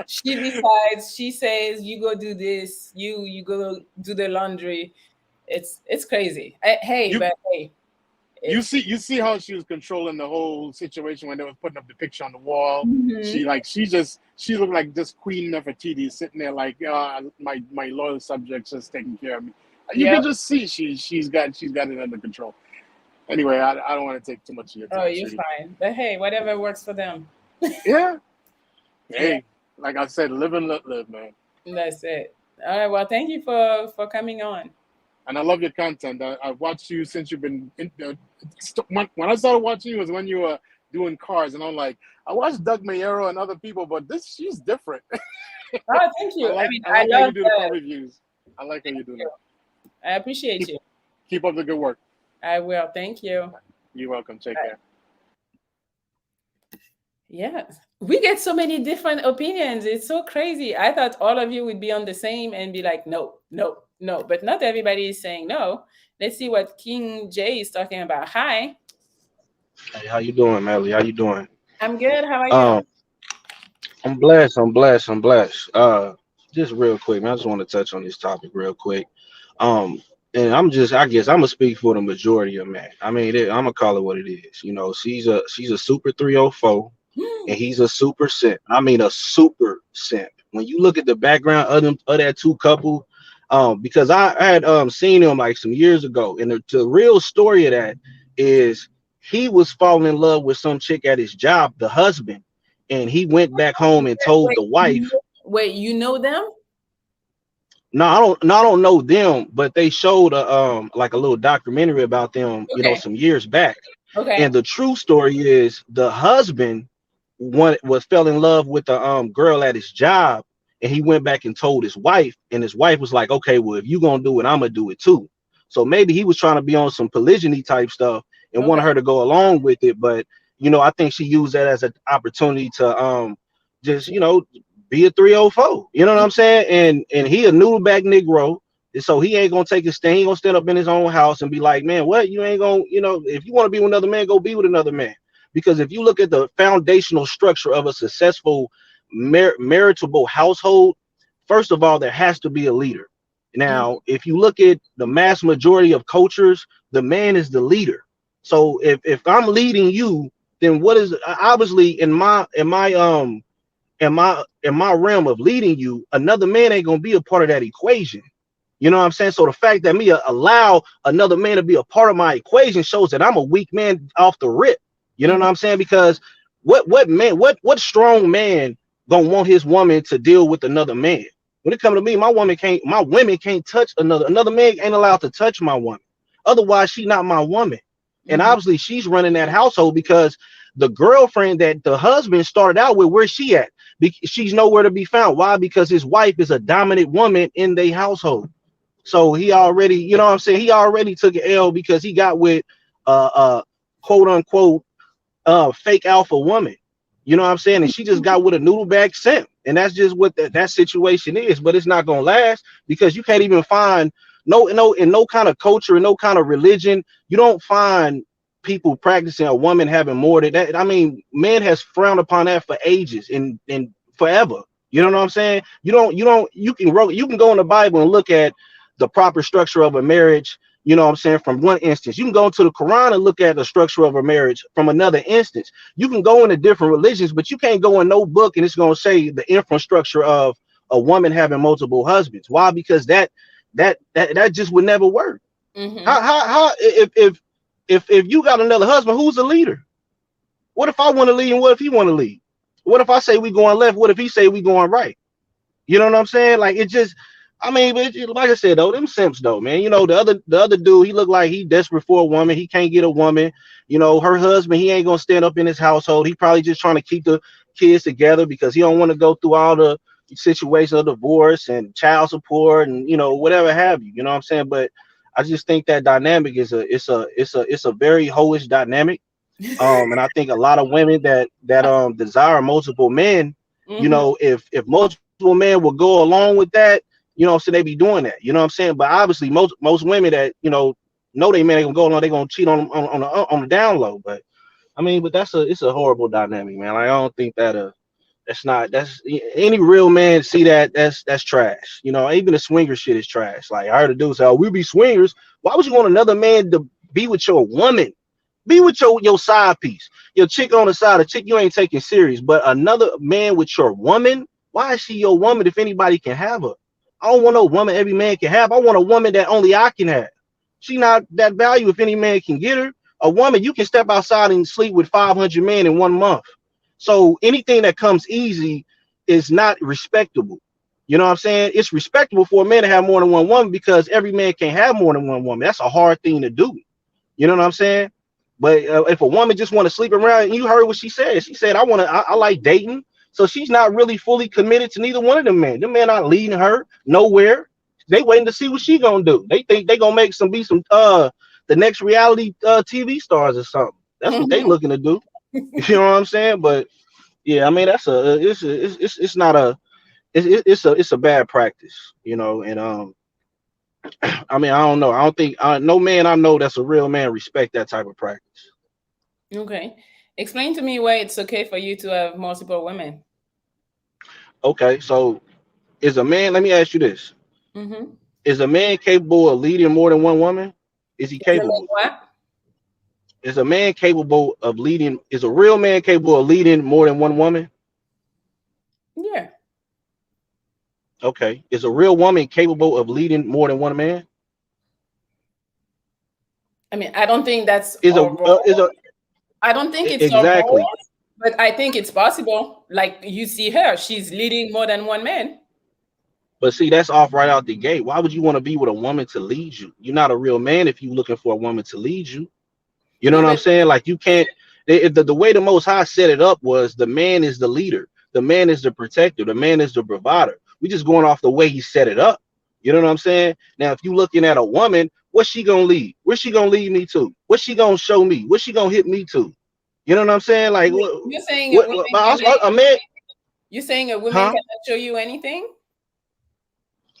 She decides. She says, "You go do this. You go do the laundry." It's crazy. Hey, You but hey, you it's see you see how she was controlling the whole situation when they was putting up the picture on the wall. Mhm. She looked like just Queen Nefertiti sitting there like, my loyal subjects just taking care of me. You Yep. can just see she's got it under control. Anyway, I don't want to take too much of your Oh, time, you're sweetie. fine. But hey, whatever works for them. Yeah. Yeah, Hey, like I said, live and let live, man. that's it. All right. Well, thank you for coming on. And I love your content. I've watched you since you've been when I started watching you was when you were doing cars, and I'm like, I watched Doug Mayero and other people, but she's different. Oh, thank I you. I like mean, I I like how you love do the car the. reviews. I like how Thank you do you. that. I appreciate Keep you. keep up the good work. I will. Thank you. You're welcome. Take care. Yeah, we get so many different opinions. It's so crazy. I thought all of you would be on the same and be like, no, no, no. But not everybody is saying no. Let's see what King Jay is talking about. Hi, Hey, how you doing, Melly? How you doing? I'm good. How are you? Um, I'm blessed. I'm blessed. I'm blessed. Just real quick, man. I just want to touch on this topic real quick. Um, and I guess I'm gonna speak for the majority of men. I mean, I'm gonna call it what it is. You know, she's a super 304, and he's a super simp. I mean, a super simp. When you look at the background of them, of that two couple, because I had seen them like some years ago, and the real story of that is he was falling in love with some chick at his job, the husband, and he went back home and told Wait, the wife. you know them? No, I don't. No, I don't know them, but they showed a like a little documentary about them, Okay, some years back. okay, And the true story is the husband fell in love with the girl at his job, and he went back and told his wife, and his wife was like, "Okay, well, if you gonna do it, I'm gonna do it too." So maybe he was trying to be on some polygyny type stuff and okay. wanted her to go along with it, but you know, I think she used that as an opportunity to just, you know, be a 304. You know what I'm saying? And he a noodleback Negro. And so he ain't gonna take his stand. He ain't gonna stand up in his own house and be like, man, what? You ain't gonna, you know, if you want to be with another man, go be with another man. Because if you look at the foundational structure of a successful maritable household, first of all, there has to be a leader. Now, if you look at the mass majority of cultures, the man is the leader. So if I'm leading you, then what is obviously in my realm of leading you, another man ain't gonna be a part of that equation. You know what I'm saying? So the fact that me allow another man to be a part of my equation shows that I'm a weak man off the rip. You know what I'm saying? Because what strong man gonna want his woman to deal with another man? When it comes to me, my women can't touch another man ain't allowed to touch my woman. Otherwise, she not my woman. And obviously she's running that household because the girlfriend that the husband started out with, where's she at? She's nowhere to be found. Why? Because his wife is a dominant woman in their household. So he already, you know what I'm saying? He already took an L because he got with quote unquote fake alpha woman. You know what I'm saying? And she just got with a noodleback simp. And that's just what that situation is. But it's not gonna last because you can't even find in no kind of culture, in no kind of religion, you don't find people practicing a woman having more than that. I mean, man has frowned upon that for ages and forever. You know what I'm saying? You can go in the Bible and look at the proper structure of a marriage. You know what I'm saying? From one instance, you can go into the Quran and look at the structure of a marriage from another instance. You can go into different religions, but you can't go in no book and it's going to say the infrastructure of a woman having multiple husbands. Why? Because that just would never work. How if you got another husband, who's the leader? What if I want to lead and what if he want to lead? What if I say we going left? What if he say we going right? You know what I'm saying? Like it just, I mean, but like I said though, them simps though, man. You know, the other dude, he looked like he desperate for a woman. He can't get a woman. You know, her husband, he ain't gonna stand up in his household. He probably just trying to keep the kids together because he don't want to go through all the situations of divorce and child support and you know whatever have you. You know what I'm saying? But I just think that dynamic is it's a very hoish dynamic. And I think a lot of women that desire multiple men, you know, if multiple men will go along with that, you know, so they be doing that, you know what I'm saying? But obviously most women that know they man ain't gonna go along, they gonna cheat on the down low. But I mean, but it's a horrible dynamic, man. Like, I don't think that's any real man see that's trash. You know, even the swinger shit is trash. Like I heard a dude say, "Oh, we be swingers." Why would you want another man to be with your woman? Be with your side piece, your chick on the side, a chick you ain't taking serious. But another man with your woman, why is she your woman if anybody can have her? I don't want no woman every man can have. I want a woman that only I can have. She not that value if any man can get her. A woman, you can step outside and sleep with 500 men in 1 month. So anything that comes easy is not respectable. You know what I'm saying? It's respectable for a man to have more than one woman because every man can't have more than one woman. That's a hard thing to do. You know what I'm saying? But if a woman just want to sleep around, and you heard what she said. She said, I like dating. So she's not really fully committed to neither one of them men. Them men not leading her nowhere. They waiting to see what she gonna do. They think they gonna make some the next reality TV stars or something. That's what they looking to do. You know what I'm saying? But yeah, I mean it's not a it's a bad practice, you know. And I mean I don't know. I don't think no man I know that's a real man respect that type of practice. Okay. Explain to me why it's okay for you to have multiple women. Okay, so is a man? Let me ask you this: Mm-hmm. is a man capable of leading more than one woman? Is he Is it like capable? what? Is a man capable of leading? Is a real man capable of leading more than one woman? Yeah. Okay. Is a real woman capable of leading more than one man? I mean, I don't think that's Is a our role. is a I don't think it's our role, exactly? but I think it's possible. Like you see her, she's leading more than one man. But see, that's off right out the gate. Why would you want to be with a woman to lead you? You're not a real man if you're looking for a woman to lead you. You know Yeah, what I'm but saying? Like you can't. The way the Most High set it up was the man is the leader, the man is the protector, the man is the provider. We just going off the way he set it up. You know what I'm saying? Now, if you looking at a woman, what's she gonna lead? Where's she gonna lead me to? What's she gonna show me? What's she gonna hit me to? You know what I'm saying? Like You're saying a woman cannot, a man, you're saying a woman huh? cannot show you anything?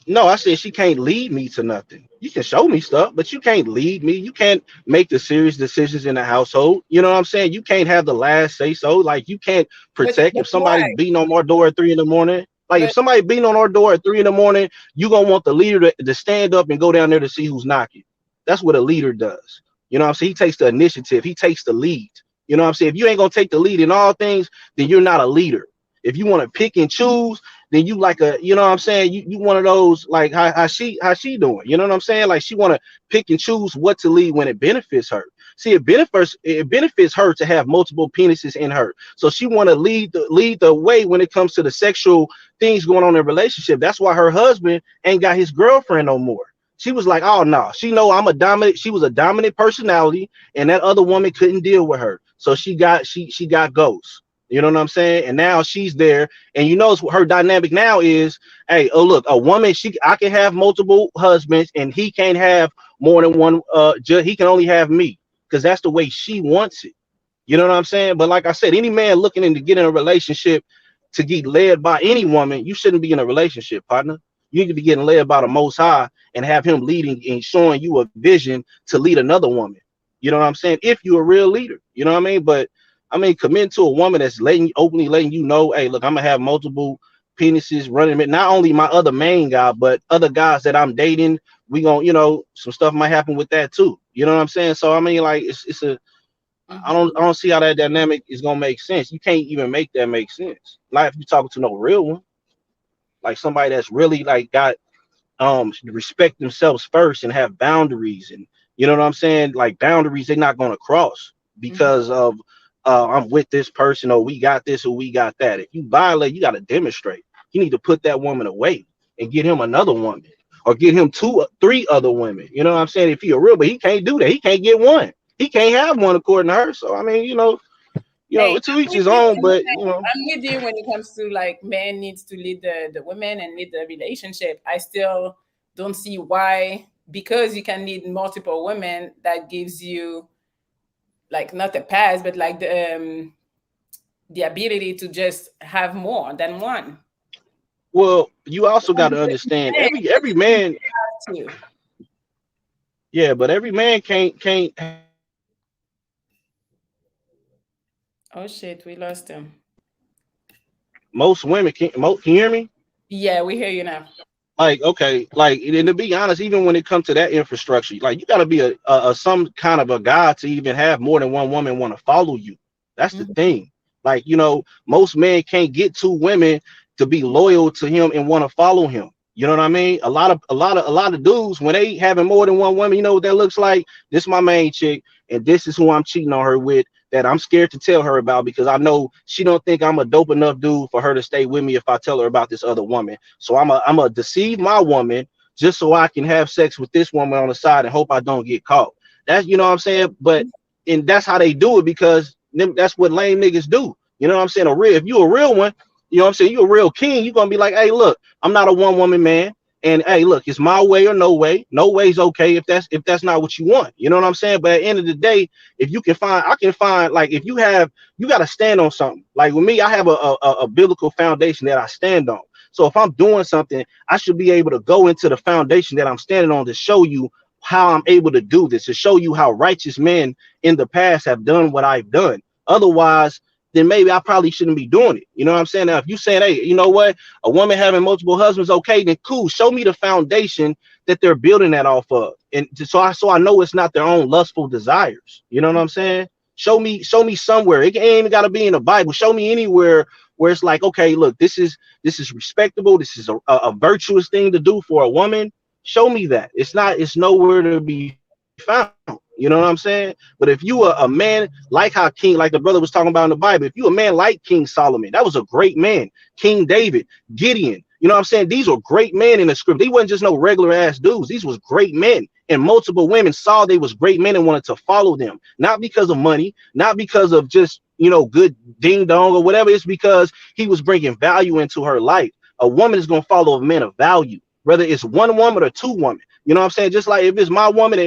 No, I said she can't lead me to nothing. You can show me stuff, but you can't lead me. You can't make the serious decisions in the household. You know what I'm saying? You can't have the last say so. Like you can't protect But if why? somebody's beating on our door at 3 in the morning. Like if But somebody beating on our door at 3 in the morning, you gonna want the leader to stand up and go down there to see who's knocking. That's what a leader does. You know what I'm saying? He takes the initiative, he takes the lead. You know what I'm saying? If you ain't gonna take the lead in all things, then you're not a leader. If you want to pick and choose, then you like a, you know what I'm saying? You one of those like how she doing. You know what I'm saying? Like she want to pick and choose what to lead when it benefits her. See, it benefits her to have multiple penises in her. So she want to lead the way when it comes to the sexual things going on in a relationship. That's why her husband ain't got his girlfriend no more. She was like, oh no, she know I'm a dominant. She was a dominant personality, and that other woman couldn't deal with her. So she got ghosts. You know what I'm saying? And now she's there, and you know her dynamic now is, hey, oh look, a woman, I can have multiple husbands, and he can't have more than one. He can only have me because that's the way she wants it. You know what I'm saying? But like I said, any man looking to get in a relationship to get led by any woman, you shouldn't be in a relationship, partner. You need to be getting led by the Most High and have him leading and showing you a vision to lead another woman. You know what I'm saying? If you're a real leader, you know what I mean? But I mean, commit to a woman that's openly letting you know, hey, look, I'm gonna have multiple penises running. Not only my other main guy, but other guys that I'm dating. We gonna, some stuff might happen with that too. You know what I'm saying? So I mean, like, I don't see how that dynamic is gonna make sense. You can't even make that make sense. Like if you're talking to no real one, like somebody that's really like got respect themselves first and have boundaries, and you know what I'm saying, like boundaries they're not going to cross because of I'm with this person, or we got this, or we got that. If you violate, you got to demonstrate. You need to put that woman away and get him another woman, or get him 2 or 3 other women. You know what I'm saying? If he a real, but he can't do that. He can't get one. He can't have one according to her. So I mean, hey, to each I'm with his you. own. But I'm with you when it comes to like man needs to lead the women and lead the relationship. I still don't see why, because you can lead multiple women, that gives you like not a pass, but like the ability to just have more than one. well, you also got to understand every man. Too. Yeah, but every man can't. Oh shit, we lost him. Most women can't. Can you hear me? Yeah, we hear you now. Like, okay, like, and to be honest, even when it comes to that infrastructure, like you got to be a some kind of a guy to even have more than one woman want to follow you. That's the thing. Like, most men can't get 2 women to be loyal to him and want to follow him. You know what I mean? A lot of dudes, when they having more than one woman, you know what that looks like? This is my main chick, and this is who I'm cheating on her with, that I'm scared to tell her about, because I know she don't think I'm a dope enough dude for her to stay with me if I tell her about this other woman. So I'm a deceive my woman just so I can have sex with this woman on the side and hope I don't get caught. That's, you know what I'm saying? But and that's how they do it, because that's what lame niggas do. You know what I'm saying? If you a real one, you know what I'm saying, you a real king, you're gonna be like, hey, look, I'm not a one woman man. And hey, look, it's my way or no way. No way's okay if that's not what you want. You know what I'm saying? But at the end of the day, if you can find, I can find, like, if you got to stand on something. Like with me, I have a biblical foundation that I stand on. So if I'm doing something, I should be able to go into the foundation that I'm standing on to show you how I'm able to do this, to show you how righteous men in the past have done what I've done. Otherwise, then maybe I probably shouldn't be doing it. You know what I'm saying? Now, if you saying, hey, you know what, a woman having multiple husbands, okay, then cool. Show me the foundation that they're building that off of, and so I know it's not their own lustful desires. You know what I'm saying? Show me somewhere. It ain't even got to be in the Bible. Show me anywhere where it's like, okay, look, this is respectable. This is a virtuous thing to do for a woman. Show me that. It's nowhere to be found. You know what I'm saying? But if you are a man like how King, like the brother was talking about in the Bible, if you a man like King Solomon, that was a great man. King David, Gideon, you know what I'm saying? These were great men in the script. They wasn't just no regular ass dudes. These was great men. And multiple women saw they was great men and wanted to follow them. Not because of money, not because of just, good ding dong or whatever. It's because he was bringing value into her life. A woman is going to follow a man of value, whether it's one woman or 2 women. You know what I'm saying? Just like if it's my woman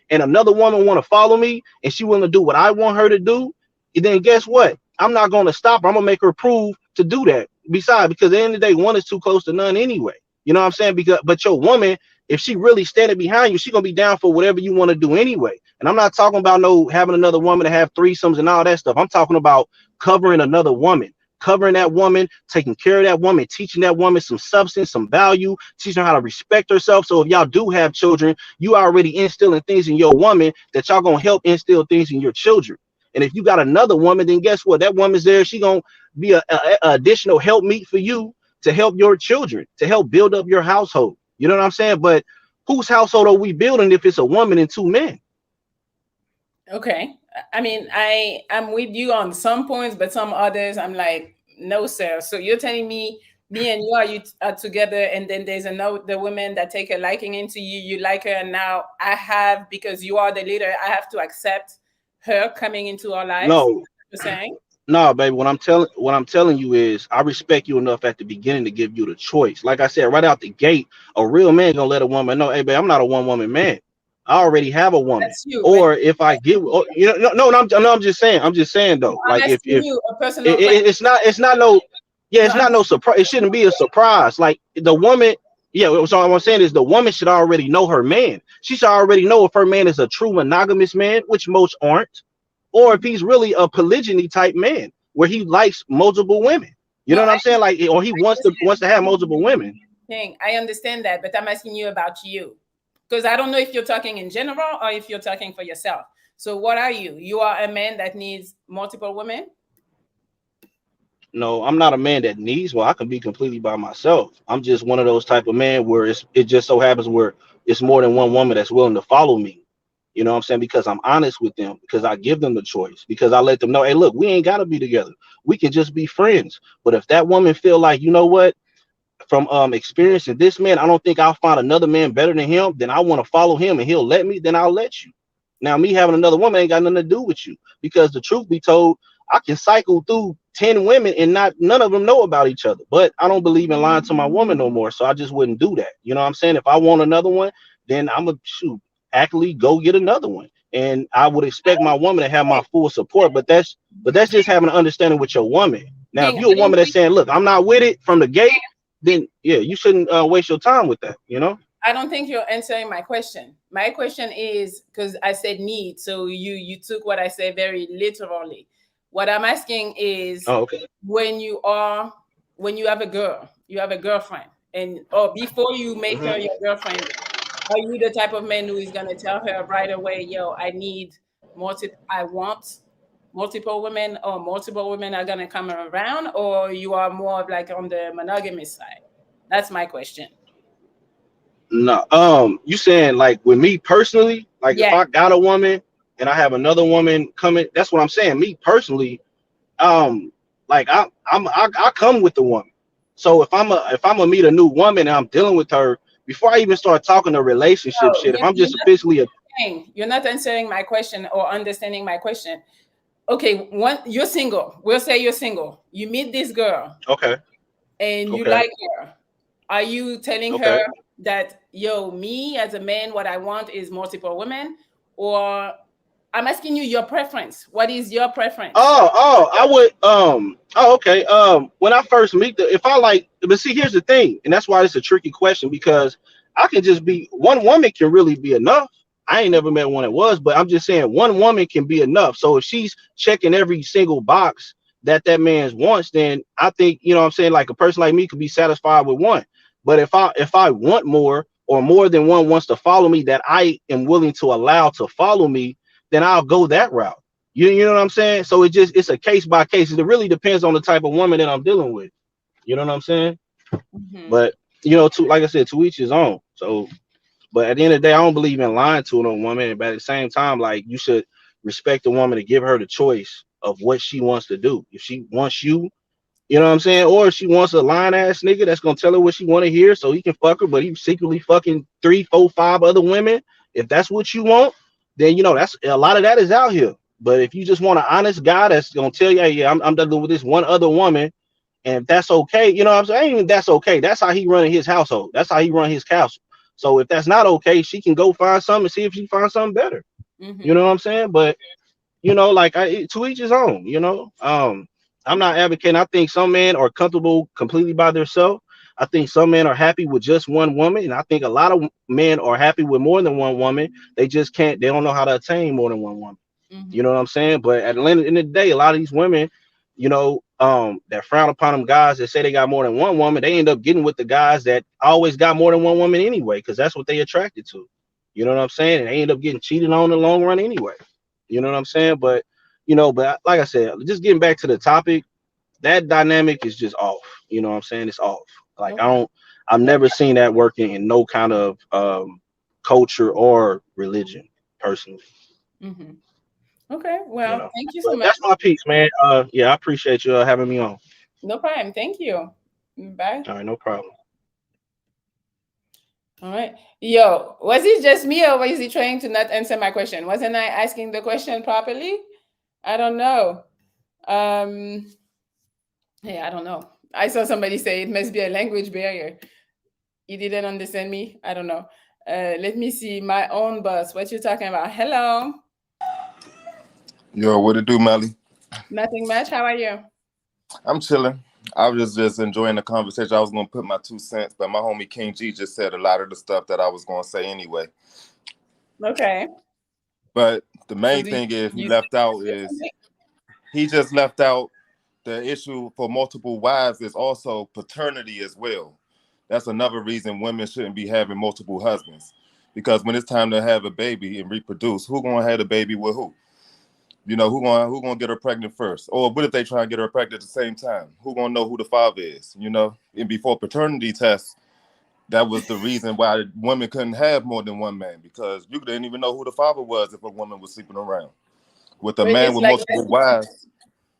and another woman want to follow me and she willing to do what I want her to do, then guess what? I'm not going to stop her. I'm going to make her prove to do that. Besides, because at the end of the day, one is too close to none anyway. You know what I'm saying? Because but your woman, if she really standing behind you, she gonna be down for whatever you want to do anyway. And I'm not talking about no having another woman to have threesomes and all that stuff. I'm talking about covering another woman, covering that woman, taking care of that woman, teaching that woman some substance, some value, teaching her how to respect herself. So if y'all do have children, you already instilling things in your woman that y'all gonna help instill things in your children. And if you got another woman, then guess what? That woman's there. She gonna be a additional help meet for you to help your children, to help build up your household. You know what I'm saying? But whose household are we building if it's a woman and two men? Okay. I mean, I'm with you on some points, but some others I'm like, no, sir. So you're telling me and are together, and then there's another the women that take a liking into you, you like her, and now I have, because you are the leader, I have to accept her coming into our lives. No, You're saying? no, baby. What I'm telling you is I respect you enough at the beginning to give you the choice. Like I said, right out the gate, a real man gonna let a woman know, hey, babe, I'm not a one woman man. I already have a woman. That's you. But Or if I get, oh, you know, no, no, I'm just saying. I'm just saying though. I'm Like asking if you a personal question. it's not no, yeah, No, it's not no surprise. It shouldn't be a surprise. Like the woman, yeah. So what I'm saying is the woman should already know her man. She should already know if her man is a true monogamous man, which most aren't, or if he's really a polygyny type man where he likes multiple women. You no, know what I'm saying? Like, or he wants to have multiple women. I understand that, but I'm asking you about you. Because I don't know if you're talking in general or if you're talking for yourself. So what are you? You are a man that needs multiple women? No, I'm not a man that needs one. I can be completely by myself. I'm just one of those type of men where it just so happens where it's more than one woman that's willing to follow me. You know what I'm saying? Because I'm honest with them, because I give them the choice, because I let them know, hey, look, we ain't gotta be together. We can just be friends. But if that woman feel like, you know what, from experiencing this man, I don't think I'll find another man better than him, then I want to follow him and he'll let me, then I'll let you. Now, me having another woman ain't got nothing to do with you, because the truth be told, I can cycle through 10 women and not none of them know about each other. But I don't believe in lying to my woman no more. So I just wouldn't do that. You know what I'm saying? If I want another one, then I'm a shoot, actually go get another one. And I would expect my woman to have my full support. But that's just having an understanding with your woman. Now, if King, you're a I don't woman that's think saying, look, I'm not with it from the gate, then yeah, you shouldn't waste your time with that, you know? I don't think you're answering my question. My question is, because I said need, so you took what I said very literally. What I'm asking is, Oh, okay. when you have a girl, you have a girlfriend, and or before you make her Hmm. your girlfriend, are you the type of man who is gonna tell her right away, yo, I want multiple women, or multiple women are gonna come around, or you are more of like on the monogamous side? That's my question. No, you saying like with me personally, like if Yeah. I got a woman and I have another woman coming, that's what I'm saying. Me personally, like I come with the woman. So if I'm a meet a new woman and I'm dealing with her before I even start talking to relationship So shit, if I'm you're just not officially a saying, you're not answering my question or understanding my question. Okay, one, you're single. We'll say you're single. You meet this girl okay, and you okay, like her. Are you telling her okay. that, yo, me as a man, what I want is multiple women? Or I'm asking you your preference. What is your preference? I would okay. When I first meet if I like, but see, here's the thing, and that's why it's a tricky question, because I can just be one woman can really be enough. I ain't never met one that was, but I'm just saying one woman can be enough. So if she's checking every single box that man's wants, then I think, you know what I'm saying, like a person like me could be satisfied with one. But if I want more, or more than one wants to follow me that I am willing to allow to follow me, then I'll go that route. You know what I'm saying? So it's a case by case. It really depends on the type of woman that I'm dealing with. You know what I'm saying? Mhm. But to like I said, to each his own. So, but at the end of the day, I don't believe in lying to no woman. But at the same time, like, you should respect the woman to give her the choice of what she wants to do. If she wants you, you know what I'm saying, or if she wants a lying ass nigga that's gonna tell her what she want to hear, so he can fuck her, but he secretly fucking 3, 4, 5 other women. If that's what you want, then that's a lot of that is out here. But if you just want an honest guy that's gonna tell you, hey, yeah, I'm dealing with this one other woman, and if that's okay, you know what I'm saying? Ain't even that's okay. That's how he running his household. That's how he run his castle. So if that's not okay, she can go find something and see if she finds something better. You Mhm. know what I'm saying? But You know, like to each his own. You know, I'm not advocating. I think some men are comfortable completely by themselves. I think some men are happy with just one woman, and I think a lot of men are happy with more than one woman. They just can't. They don't know how to attain more than one woman. You know what I'm saying? But at the end of the day, a lot of these women, you know, that frown upon them guys that say they got more than one woman, they end up getting with the guys that always got more than one woman anyway, because that's what they attracted to. You know what I'm saying? And they end up getting cheated on in the long run anyway. You know what I'm saying? But you know, but like I said, just getting back to the topic, that dynamic is just off. You know what I'm saying? It's off. Like I've never seen that working in no kind of culture or religion, personally. Okay, You well, know, thank you so but much. that's my piece, man. Yeah, I appreciate you having me on. No problem. Thank you. Bye. All right, no problem. All right. Yo, was it just me or was he trying to not answer my question? Wasn't I asking the question properly? I don't know. Um, yeah, I don't know. I saw somebody say it must be a language barrier. You didn't understand me? I don't know. Let me see. My own boss. What you talking about? Hello. Yo, what it do, Melly? Nothing much. How are you? I'm chilling. I was just enjoying the conversation. I was gonna put my 2 cents, but my homie King G just said a lot of the stuff that I was gonna say anyway. Okay. But the So main do you, thing is you say something? he just left out the issue for multiple wives is also paternity as well. That's another reason women shouldn't be having multiple husbands. Because when it's time to have a baby and reproduce, who gonna have a baby with who? You know, who gonna get her pregnant first? Or what if they try and get her pregnant at the same time? Who gonna know who the father is? You know? And before paternity tests, that was the reason why women couldn't have more than one man, because you didn't even know who the father was if a woman was sleeping around. With a But man it's with like multiple wives,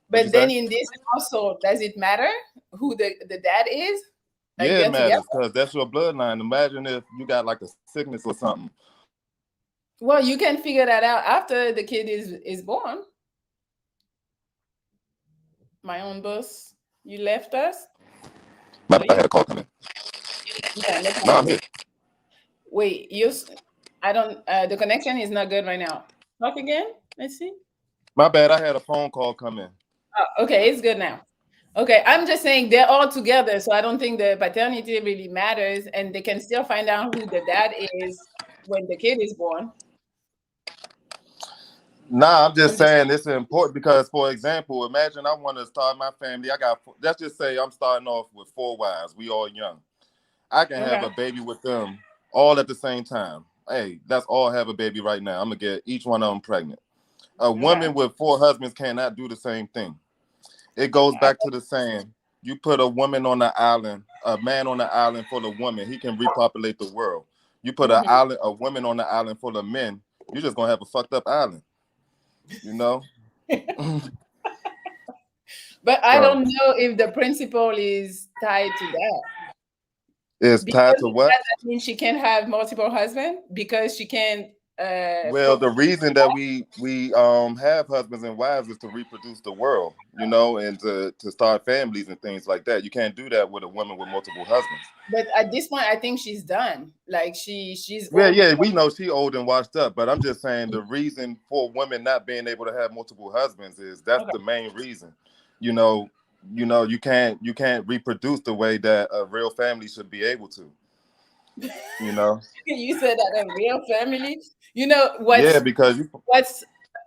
what'd you but then say? in this household, does it matter who the dad is? Like Yeah, it they're together? matters because that's your bloodline. Imagine if you got like a sickness or something. Well, you can figure that out after the kid is born. My own boss, you left us. My Are bad, I you? had a call coming. Yeah, no No, I'm problem. here. Wait, I don't. The connection is not good right now. Talk again. Let's see. My bad, I had a phone call come in. Oh, okay, it's good now. Okay, I'm just saying they're all together, so I don't think the paternity really matters, and they can still find out who the dad is when the kid is born. Nah, I'm just I'm just saying it's important because, for example, imagine I want to start my family. Let's just say I'm starting off with 4 wives. We all young. I can have okay. a baby with them all at the same time. Hey, let's all have a baby right now. I'm going to get each one of them pregnant. A Okay. woman with 4 husbands cannot do the same thing. It goes I, back to the saying, you put a woman on the island, a man on the island full of women, he can repopulate the world. You put mhm. a woman on the island full of men, you're just going to have a fucked up island, you know? But I So don't know if the principle is tied to that. it's tied Because to of what? that means she can have multiple husbands because she can Well, the procreate. reason that we have husbands and wives is to reproduce the world, you know, and to start families and things like that. You can't do that with a woman with multiple husbands. But at this point, I think she's done. Like she's Yeah, old yeah, enough. we know she old and washed up, but I'm just saying the reason for women not being able to have multiple husbands is that's Okay. the main reason. You know, you can't reproduce the way that a real family should be able to. You know, You said that a real family. You know yeah, because you what's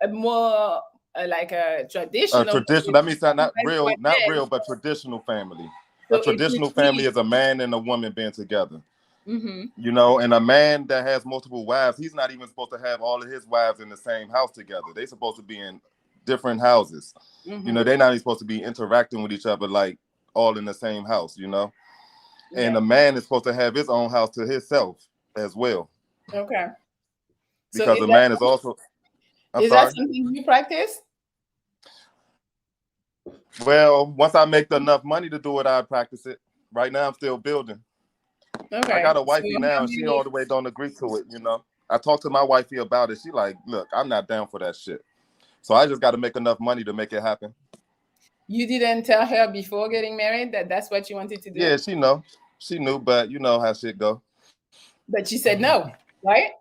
more like a a traditional tradition. family, That means not wife, one not man. real, but traditional family. A So it which traditional family means is a man and a woman being together. mm-hmm, You know, and a man that has multiple wives, he's not even supposed to have all of his wives in the same house together. They're supposed to be in different houses. You know, mm-hmm. they're not even supposed to be interacting with each other like all in the same house, you know? And Yeah. a man is supposed to have his own house to himself as well. Okay. So Because a man is also, I'm is that sorry. something you practice? Well, once I make enough money to do it, I practice it. Right now, I'm still building. I Okay. got a So wifey how now, and she all many the way don't agree to it, you know? I talked to my wifey about it. She like, look, I'm not down for that shit. So I just got to make enough money to make it happen. you didn't tell her before getting married that that's what you wanted to do? Yeah, she know. She knew, but you know how shit go. But she said no, right?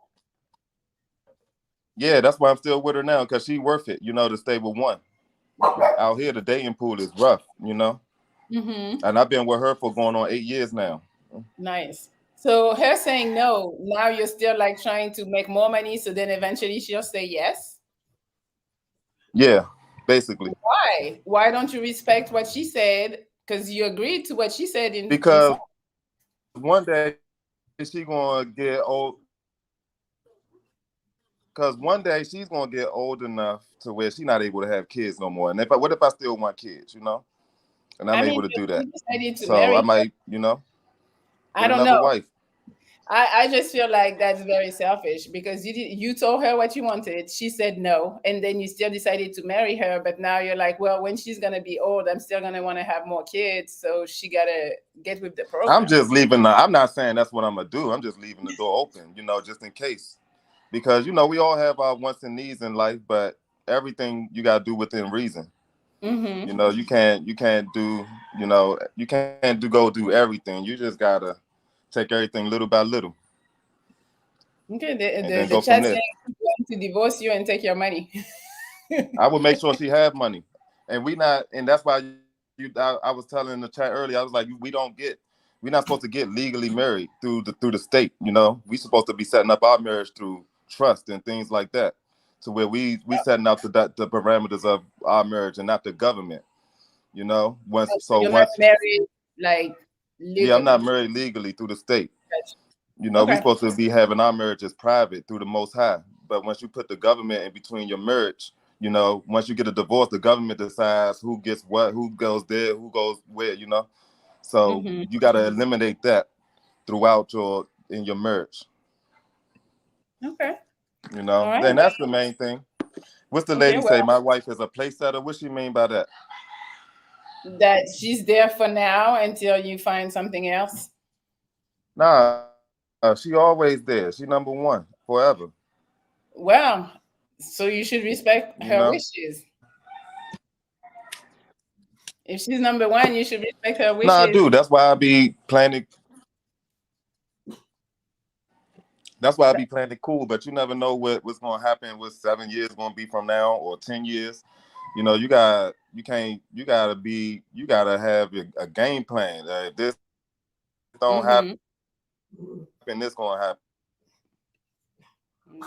Yeah, that's why I'm still with her now, because she worth it, to stay with one. Out here, the dating pool is rough. Mm-hmm. And I've been with her for going on 8 years now. Nice. So her saying no, now you're still like trying to make more money, so then eventually she'll say yes. Yeah, basically. Why? Why don't you respect what she said? Because you agreed to what she said in some. Because one day she gonna get old. Because one day she's gonna get old enough to where she's not able to have kids no more. And what if I still want kids? And I'm I able mean, to do you that. decided to So I marry her. might, I get don't another know. wife. I just feel like that's very selfish because you told her what you wanted. She said no, and then you still decided to marry her. But now you're like, well, when she's gonna be old, I'm still gonna want to have more kids, so she gotta get with the I'm program. just leaving. I'm not saying that's what I'm gonna do. I'm just leaving the door open, just in case. Because we all have our wants and needs in life, but everything you gotta do within reason. Mm-hmm. You can't go do everything. You just gotta take everything little by little, Okay, and then the go from chat there. saying she's going to divorce you and take your money. I would make sure she have money, and and that's why I was telling in the chat earlier. I was like, we're not supposed to get legally married through the state. We supposed to be setting up our marriage through trust and things like that, to where we setting out the parameters of our marriage and not the government. Once So so you're not once married like Yeah, I'm not legally. married legally through the state. We Okay. supposed to be having our marriages private through the Most High. But once you put the government in between your marriage, once you get a divorce, the government decides who gets what, who goes there, who goes where. So Mm-hmm. you got to eliminate that throughout in your marriage. Okay. All right. Then that's the main thing. What's the Okay. lady say? Well, My wife is a place setter. What she mean by that? that she's there for now until you find something else. Nah, she always there. She number one forever. Well, so you should respect You her know. wishes. If she's number one, you should respect her Nah, I wishes. do. That's why I be planning. That's why I be playing it cool, but you never know what's gonna happen. What 7 years gonna be from now, or 10 years. You gotta have a game plan. If this don't happen, Mm-hmm. this gonna happen.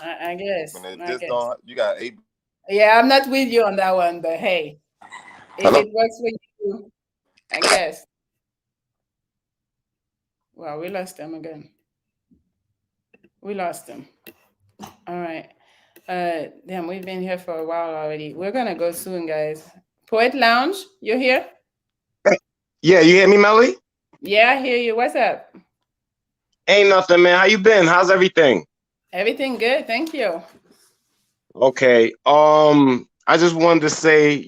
I guess. If I this guess. don't, you got eight. Yeah, I'm not with you on that one, but hey, if Hello. it works for you, I guess. Well, we lost them again. We lost them. All right. Damn, we've been here for a while already. We're gonna go soon, guys. Poet Lounge, you here? Yeah, you hear me, Melly? Yeah, I hear you. What's up? Ain't nothing, man. How you been? How's everything? Everything good, thank you. Okay. I just wanted to say,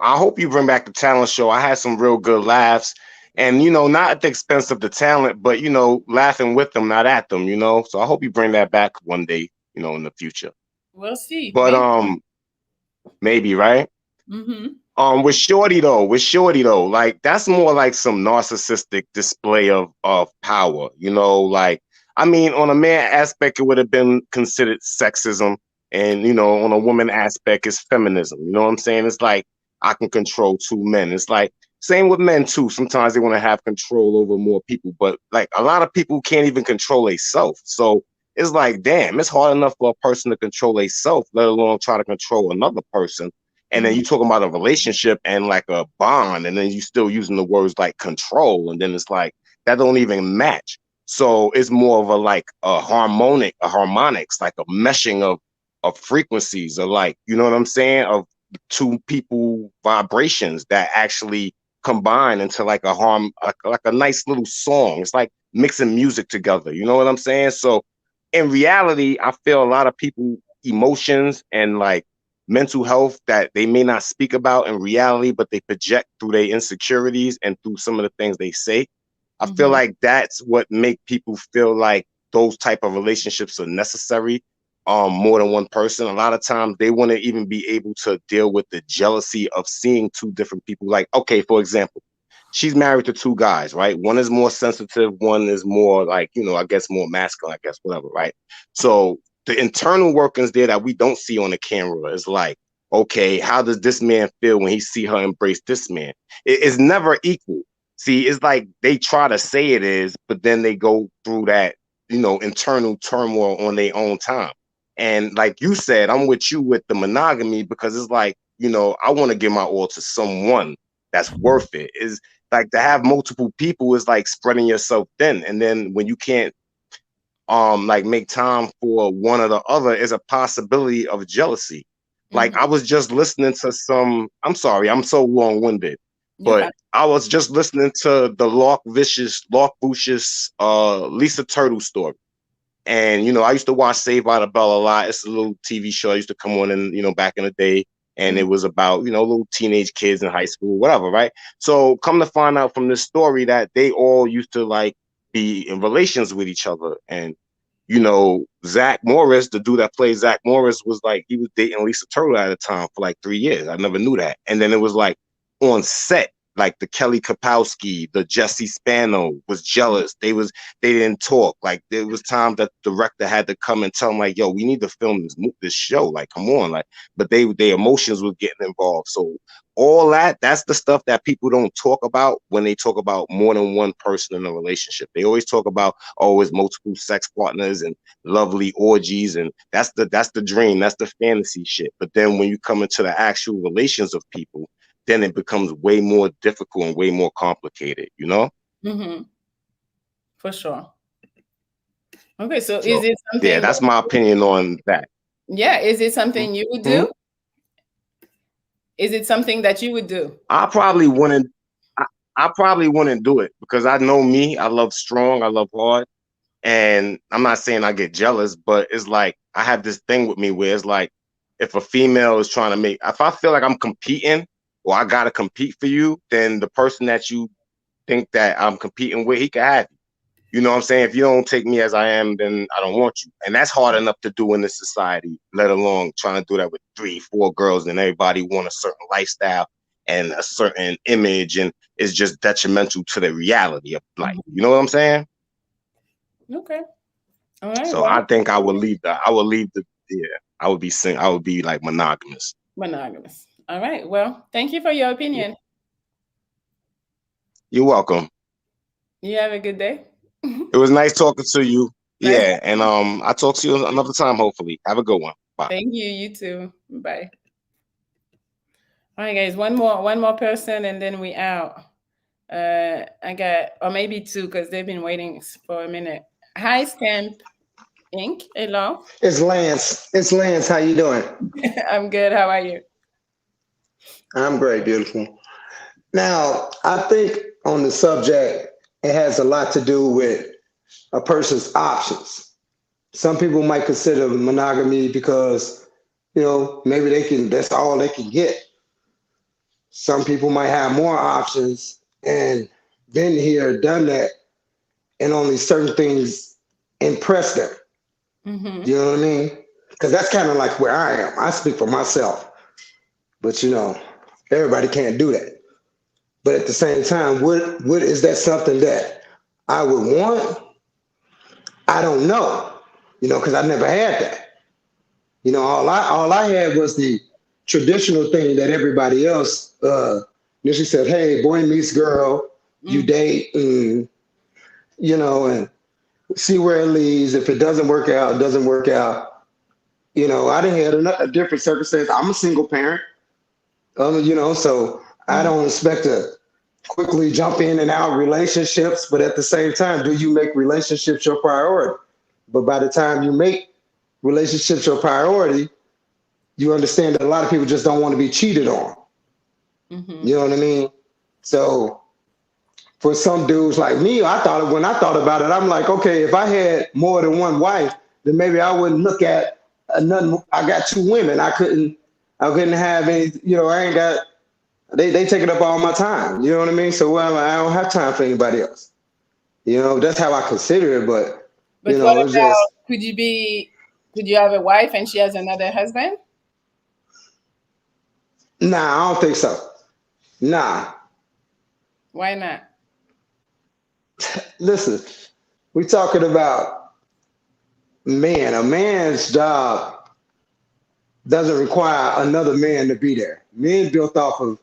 I hope you bring back the talent show. I had some real good laughs, and not at the expense of the talent, but laughing with them, not at them. So I hope you bring that back one day, in the future. We'll see. But Maybe. maybe, right? Mm-hmm. With Shorty though, like that's more like some narcissistic display of power, like I mean, on a man aspect, it would have been considered sexism, and on a woman aspect, it's feminism. You know what I'm saying? It's like I can control two men. It's like same with men too. Sometimes they want to have control over more people, but like a lot of people can't even control a self. So it's like, damn, it's hard enough for a person to control a self, let alone try to control another person. And then Mm-hmm. you talking about a relationship and like a bond, and then you still using the words like control, and then it's like that don't even match. So it's more of a like a harmonics, like a meshing of frequencies, or like, you know what I'm saying, of two people vibrations that actually combine into like a like a nice little song. It's like mixing music together. You know what I'm saying? So in reality, I feel a lot of people emotions and like mental health that they may not speak about in reality, but they project through their insecurities and through some of the things they say. I feel Mm-hmm. like that's what make people feel like those type of relationships are necessary. More than one person. A lot of times they want to even be able to deal with the jealousy of seeing two different people. Like, okay, for example, she's married to two guys, right? One is more sensitive, one is more like, I guess more masculine, I guess, whatever, right? So the internal workings there that we don't see on the camera is like, okay, how does this man feel when he see her embrace this man? It's never equal. See, it's like they try to say it is, but then they go through that, internal turmoil on their own time. And like you said, I'm with you with the monogamy because it's like, I want to give my all to someone that's worth it. Is like to have multiple people is like spreading yourself thin. And then when you can't like make time for one or the other is a possibility of jealousy. Like I was just listening to I'm sorry, I'm so long-winded, but I was just listening to the Lark Vicious Lisa Turtle story. And I used to watch Saved by the Bell a lot. It's a little TV show I used to come on in, back in the day. And it was about, little teenage kids in high school, whatever, right? So come to find out from this story that they all used to like be in relations with each other. And Zach Morris, the dude that plays Zach Morris, was like, he was dating Lisa Turtle at the time for like 3 years. I never knew that. And then it was like on set, like the Kelly Kapowski, the Jesse Spano was jealous. They didn't talk. Like there was times that the director had to come and tell them like, yo, we need to film this show. Like, come on. Like, but their emotions was getting involved. So all that's the stuff that people don't talk about when they talk about more than one person in a relationship. They always talk about, it's multiple sex partners and lovely orgies. And that's the dream. That's the fantasy shit. But then when you come into the actual relations of people, then it becomes way more difficult and way more complicated, Mm-hmm. For sure. Okay, so is it something? Yeah, that's my opinion on that. Yeah, is it something you would do? Is it something that you would do? I probably wouldn't do it because I know me. I love strong. I love hard. And I'm not saying I get jealous, but it's like I have this thing with me where it's like if a female is trying to if I feel like I'm competing or I gotta compete for you, then the person that you think that I'm competing with, he can have you. You know what I'm saying? If you don't take me as I am, then I don't want you. And that's hard enough to do in this society, let alone trying to do that with 3, 4 girls and everybody want a certain lifestyle and a certain image, and it's just detrimental to the reality of life. You know what I'm saying? Okay. All right. So I think I would leave I would be like monogamous. Monogamous. All right. Well, thank you for your opinion. You're welcome. You have a good day. It was nice talking to you. Nice. Yeah, and I'll talk to you another time, hopefully. Have a good one. Bye. Thank you. You too. Bye. All right, guys. One more person, and then we out. I got, or maybe 2, because they've been waiting for a minute. Hi, Stamp Inc. Hello. It's Lance. It's Lance. How you doing? I'm good. How are you? I'm great, beautiful. Now, I think on the subject, it has a lot to do with a person's options. Some people might consider monogamy because, maybe that's all they can get. Some people might have more options and been here, done that, and only certain things impress them. Mm-hmm. You know what I mean? Because that's kind of like where I am. I speak for myself. But, everybody can't do that. But at the same time, what is that something that I would want? I don't know, because I never had that. All I had was the traditional thing that everybody else initially said, hey, boy meets girl, you date, and, and see where it leads. If it doesn't work out, it doesn't work out. I didn't have a different circumstance. I'm a single parent, so I don't expect to quickly jump in and out relationships, but at the same time, do you make relationships your priority? But by the time you make relationships your priority, you understand that a lot of people just don't want to be cheated on. Mm-hmm. You know what I mean? So for some dudes like me, when I thought about it, I'm like, okay, if I had more than one wife, then maybe I wouldn't look at nothing. I got 2 women. I couldn't have any, I ain't got, they taking up all my time. You know what I mean? So I don't have time for anybody else. That's how I consider it. But what about, just, could you have a wife and she has another husband? Nah, I don't think so. Nah. Why not? Listen, we're talking about man, a man's job doesn't require another man to be there. Men built off of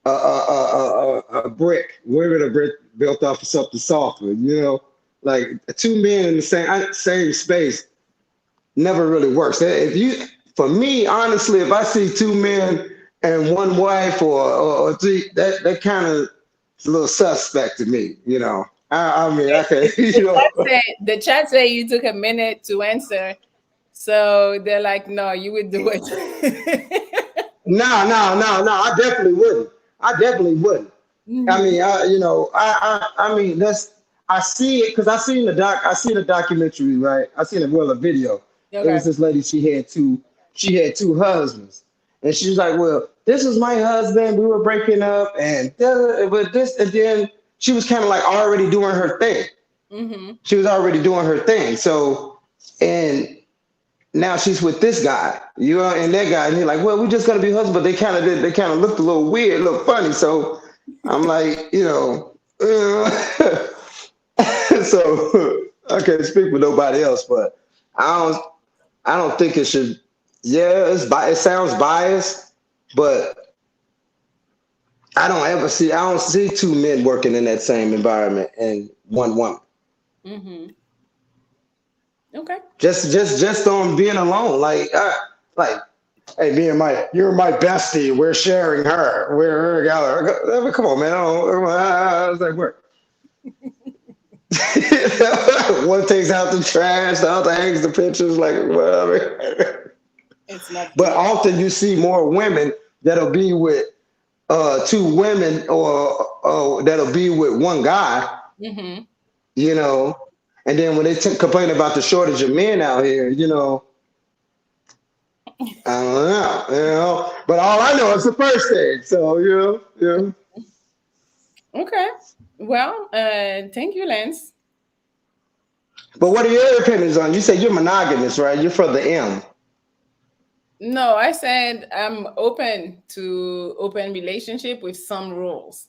a brick. Women are built off of something softer. Like two men in the same space never really works. For me, honestly, if I see two men and one wife or three, that kind of is a little suspect to me. I mean, I can, The chat say you took a minute to answer, so they're like, no, you would do it. No. I definitely wouldn't. I definitely wouldn't. I Mhm. mean, I mean, I see it because I seen a documentary, right? I seen a video. It Okay. was this lady. She had two husbands, and she was like, "Well, this is my husband. We were breaking up, and but this, and then she was kind of like already doing her thing. Mm-hmm. She was already doing her thing. So, and now she's with this guy, and that guy, and you're like, well, we're just gonna be husbands, but they kind of looked a little weird, a little funny. So I'm like, so I can't speak for nobody else, but I don't think it should. Yeah, it sounds biased, but I don't see two men working in that same environment and one woman. Mm-hmm. Okay. Just on being alone, like hey, you're my bestie. We're sharing her. We're together. Come on, man. How does that work? One takes out the trash, the other hangs the pictures, like whatever. It's not for But you. often you see more women that'll be with two women, or that'll be with one guy, Mm-hmm. you know. And then when they complain about the shortage of men out here, I don't know. But all I know is the first thing. So, yeah. Okay. Well, thank you, Lance. But what are your opinions on? You say you're monogamous, right? You're for the M. No, I said I'm open to open relationship with some rules.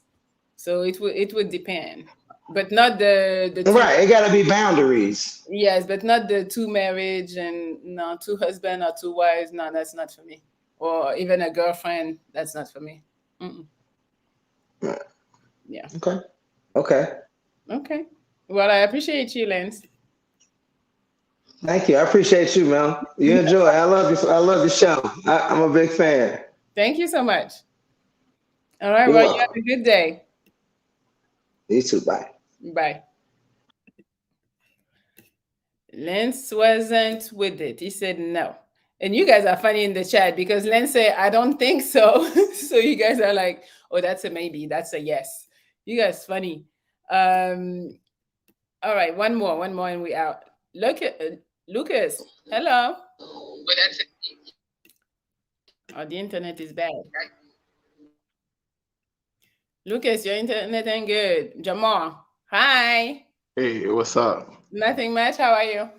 So it would depend, but not the two. Right. It got to be boundaries. Yes, but not the two marriage and no two husband or two wives. No, that's not for me. Or even a girlfriend. That's not for me. Mm-mm. Right. Yeah. Okay. Okay. Okay. Well, I appreciate you, Lance. Thank you. I appreciate you, man. You enjoy. I love you. I love your show. I'm a big fan. Thank you so much. All right. You're Well, you have welcome. a good day. You too. Bye. Bye. Lance wasn't with it. He said no. And you guys are funny in the chat because Lance said, I don't think so. So you guys are like, oh, that's a maybe. That's a yes. You guys funny. Um, all right, one more, and we out. Look at Lucas. Hello. Oh, the internet is bad. Lucas, your internet ain't good. Jamal. Hi. Hey, what's up? Nothing much. How are you?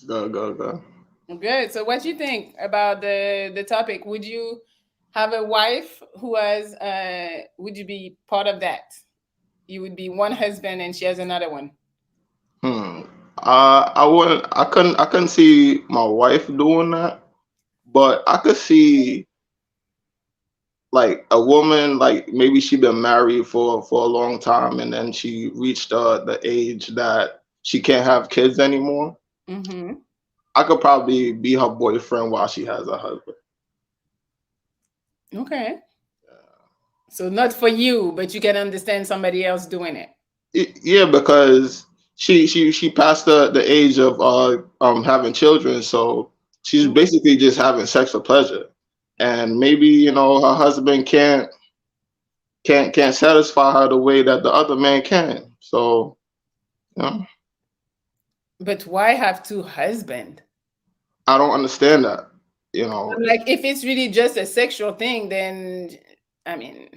Go, go, go. Good. So, what you think about the topic? Would you have a wife who has? Would you be part of that? You would be one husband and she has another one. Hmm. I wouldn't. I couldn't see my wife doing that, but I could see like a woman, like maybe she been married for a long time, and then she reached the age that she can't have kids anymore. Mm-hmm. I could probably be her boyfriend while she has a husband. Okay. So not for you, but you can understand somebody else doing it. Yeah, because she passed the age of having children, so she's Okay. basically just having sex for pleasure, and maybe her husband can't satisfy her the way that the other man can. So you know, But why have two husbands? I don't understand that. You know, Like if it's really just a sexual thing, then I mean,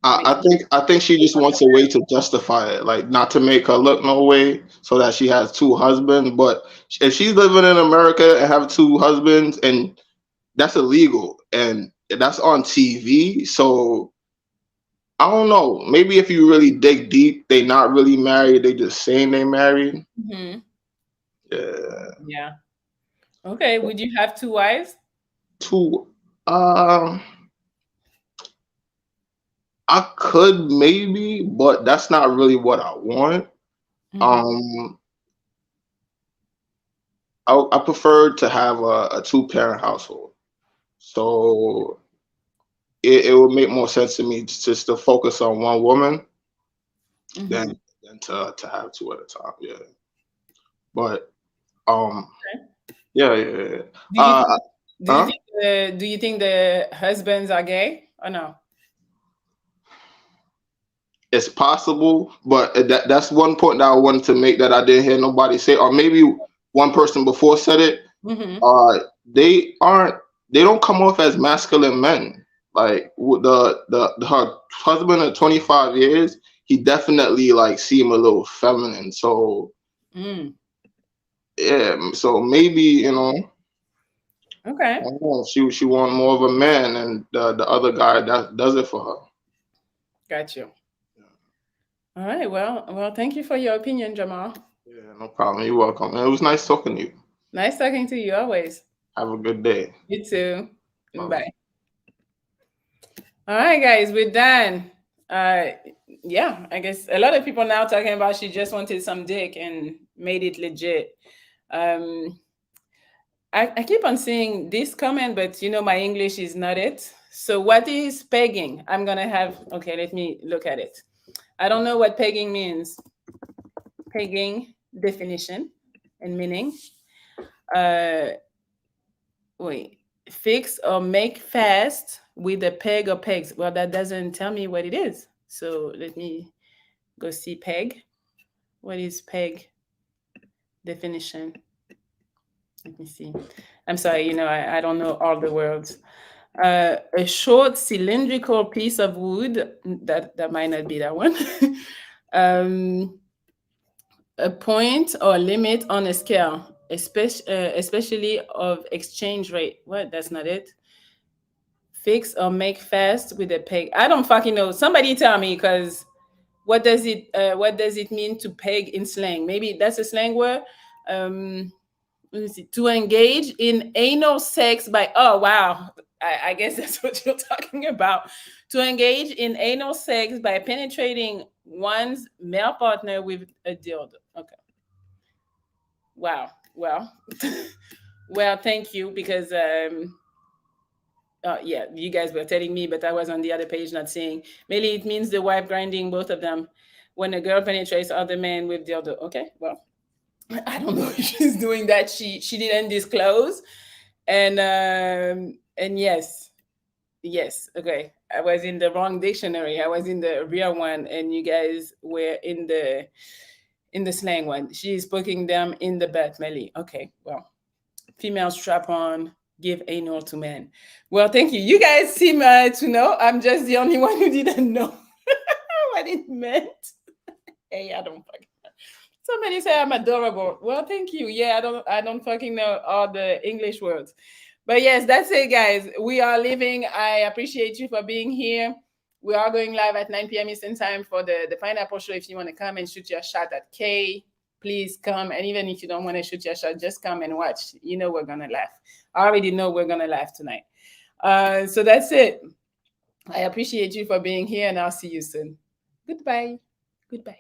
I think she just wants a way to justify it, like not to make her look no way, so that she has two husbands. But if she's living in America and have two husbands, and that's illegal, and that's on TV. So I don't know. Maybe if you really dig deep, they not really married. They just saying they married. mhm. Yeah. Yeah. Okay. Would you have two wives? Two, uh, I could maybe, but that's not really what I want. Mm-hmm. Um, I prefer to have a two-parent household. So it would make more sense to me just to focus on one woman Mm-hmm. than to have two at a time. Yeah. But um yeah, yeah, yeah. Do you Uh think, huh? do you think the husbands are gay or no? It's possible, but that's one point that I wanted to make that I didn't hear nobody say, or maybe one person before said it. Mm-hmm. They aren't. They don't come off as masculine men. Like her husband at 25 years, he definitely like seem a little feminine. So Mm. yeah, so maybe I Okay. don't know, she want more of a man, and the other guy that does it for her. Got you. All right. Well, thank you for your opinion, Jamal. Yeah, no problem. You're welcome. And it was nice talking to you. Nice talking to you always. Have a good day. You too. Bye. Bye. All right, guys, we're done. Uh, yeah, I guess a lot of people now talking about she just wanted some dick and made it legit. Um, I keep on seeing this comment, but my English is not it. So, what is pegging? I'm gonna have, okay, let me look at it. I don't know what pegging means. Pegging definition and meaning. Uh, Wait, fix or make fast with a peg or pegs. Well, that doesn't tell me what it is. So let me go see peg. What is peg definition? Let me see. I'm sorry, I don't know all the words. A short cylindrical piece of wood, that might not be that one. um, a point or limit on a scale, especially of exchange rate. What? That's not it. Fix or make fast with a peg. I don't fucking know. Somebody tell me, because what does it mean to peg in slang? Maybe that's a slang word. Um, let me see. To engage in anal sex by, oh wow. I guess that's what you're talking about. To engage in anal sex by penetrating one's male partner with a dildo. Okay. Wow. Well, well, thank you, because yeah, you guys were telling me, but I was on the other page not seeing. Maybe it means the wife grinding both of them when a girl penetrates other men with dildo. Okay, well, I don't know if she's doing that. She didn't disclose, and yes, yes. Okay, I was in the wrong dictionary. I was in the real one, and you guys were in the slang one. She's poking them in the butt, Melly. Okay, well, female strap on, give anal to men. Well, thank you. You guys seem to know. I'm just the only one who didn't know what it meant. Hey, I don't fucking know. Somebody say I'm adorable. Well, thank you. Yeah, I don't fucking know all the English words. But yes, that's it, guys. We are leaving. I appreciate you for being here. We are going live at 9 p.m. Eastern time for the Pineapple Show. If you want to come and shoot your shot at Kay, please come. And even if you don't want to shoot your shot, just come and watch. You know we're going to laugh. I already know we're going to laugh tonight. So that's it. I appreciate you for being here, and I'll see you soon. Goodbye. Goodbye.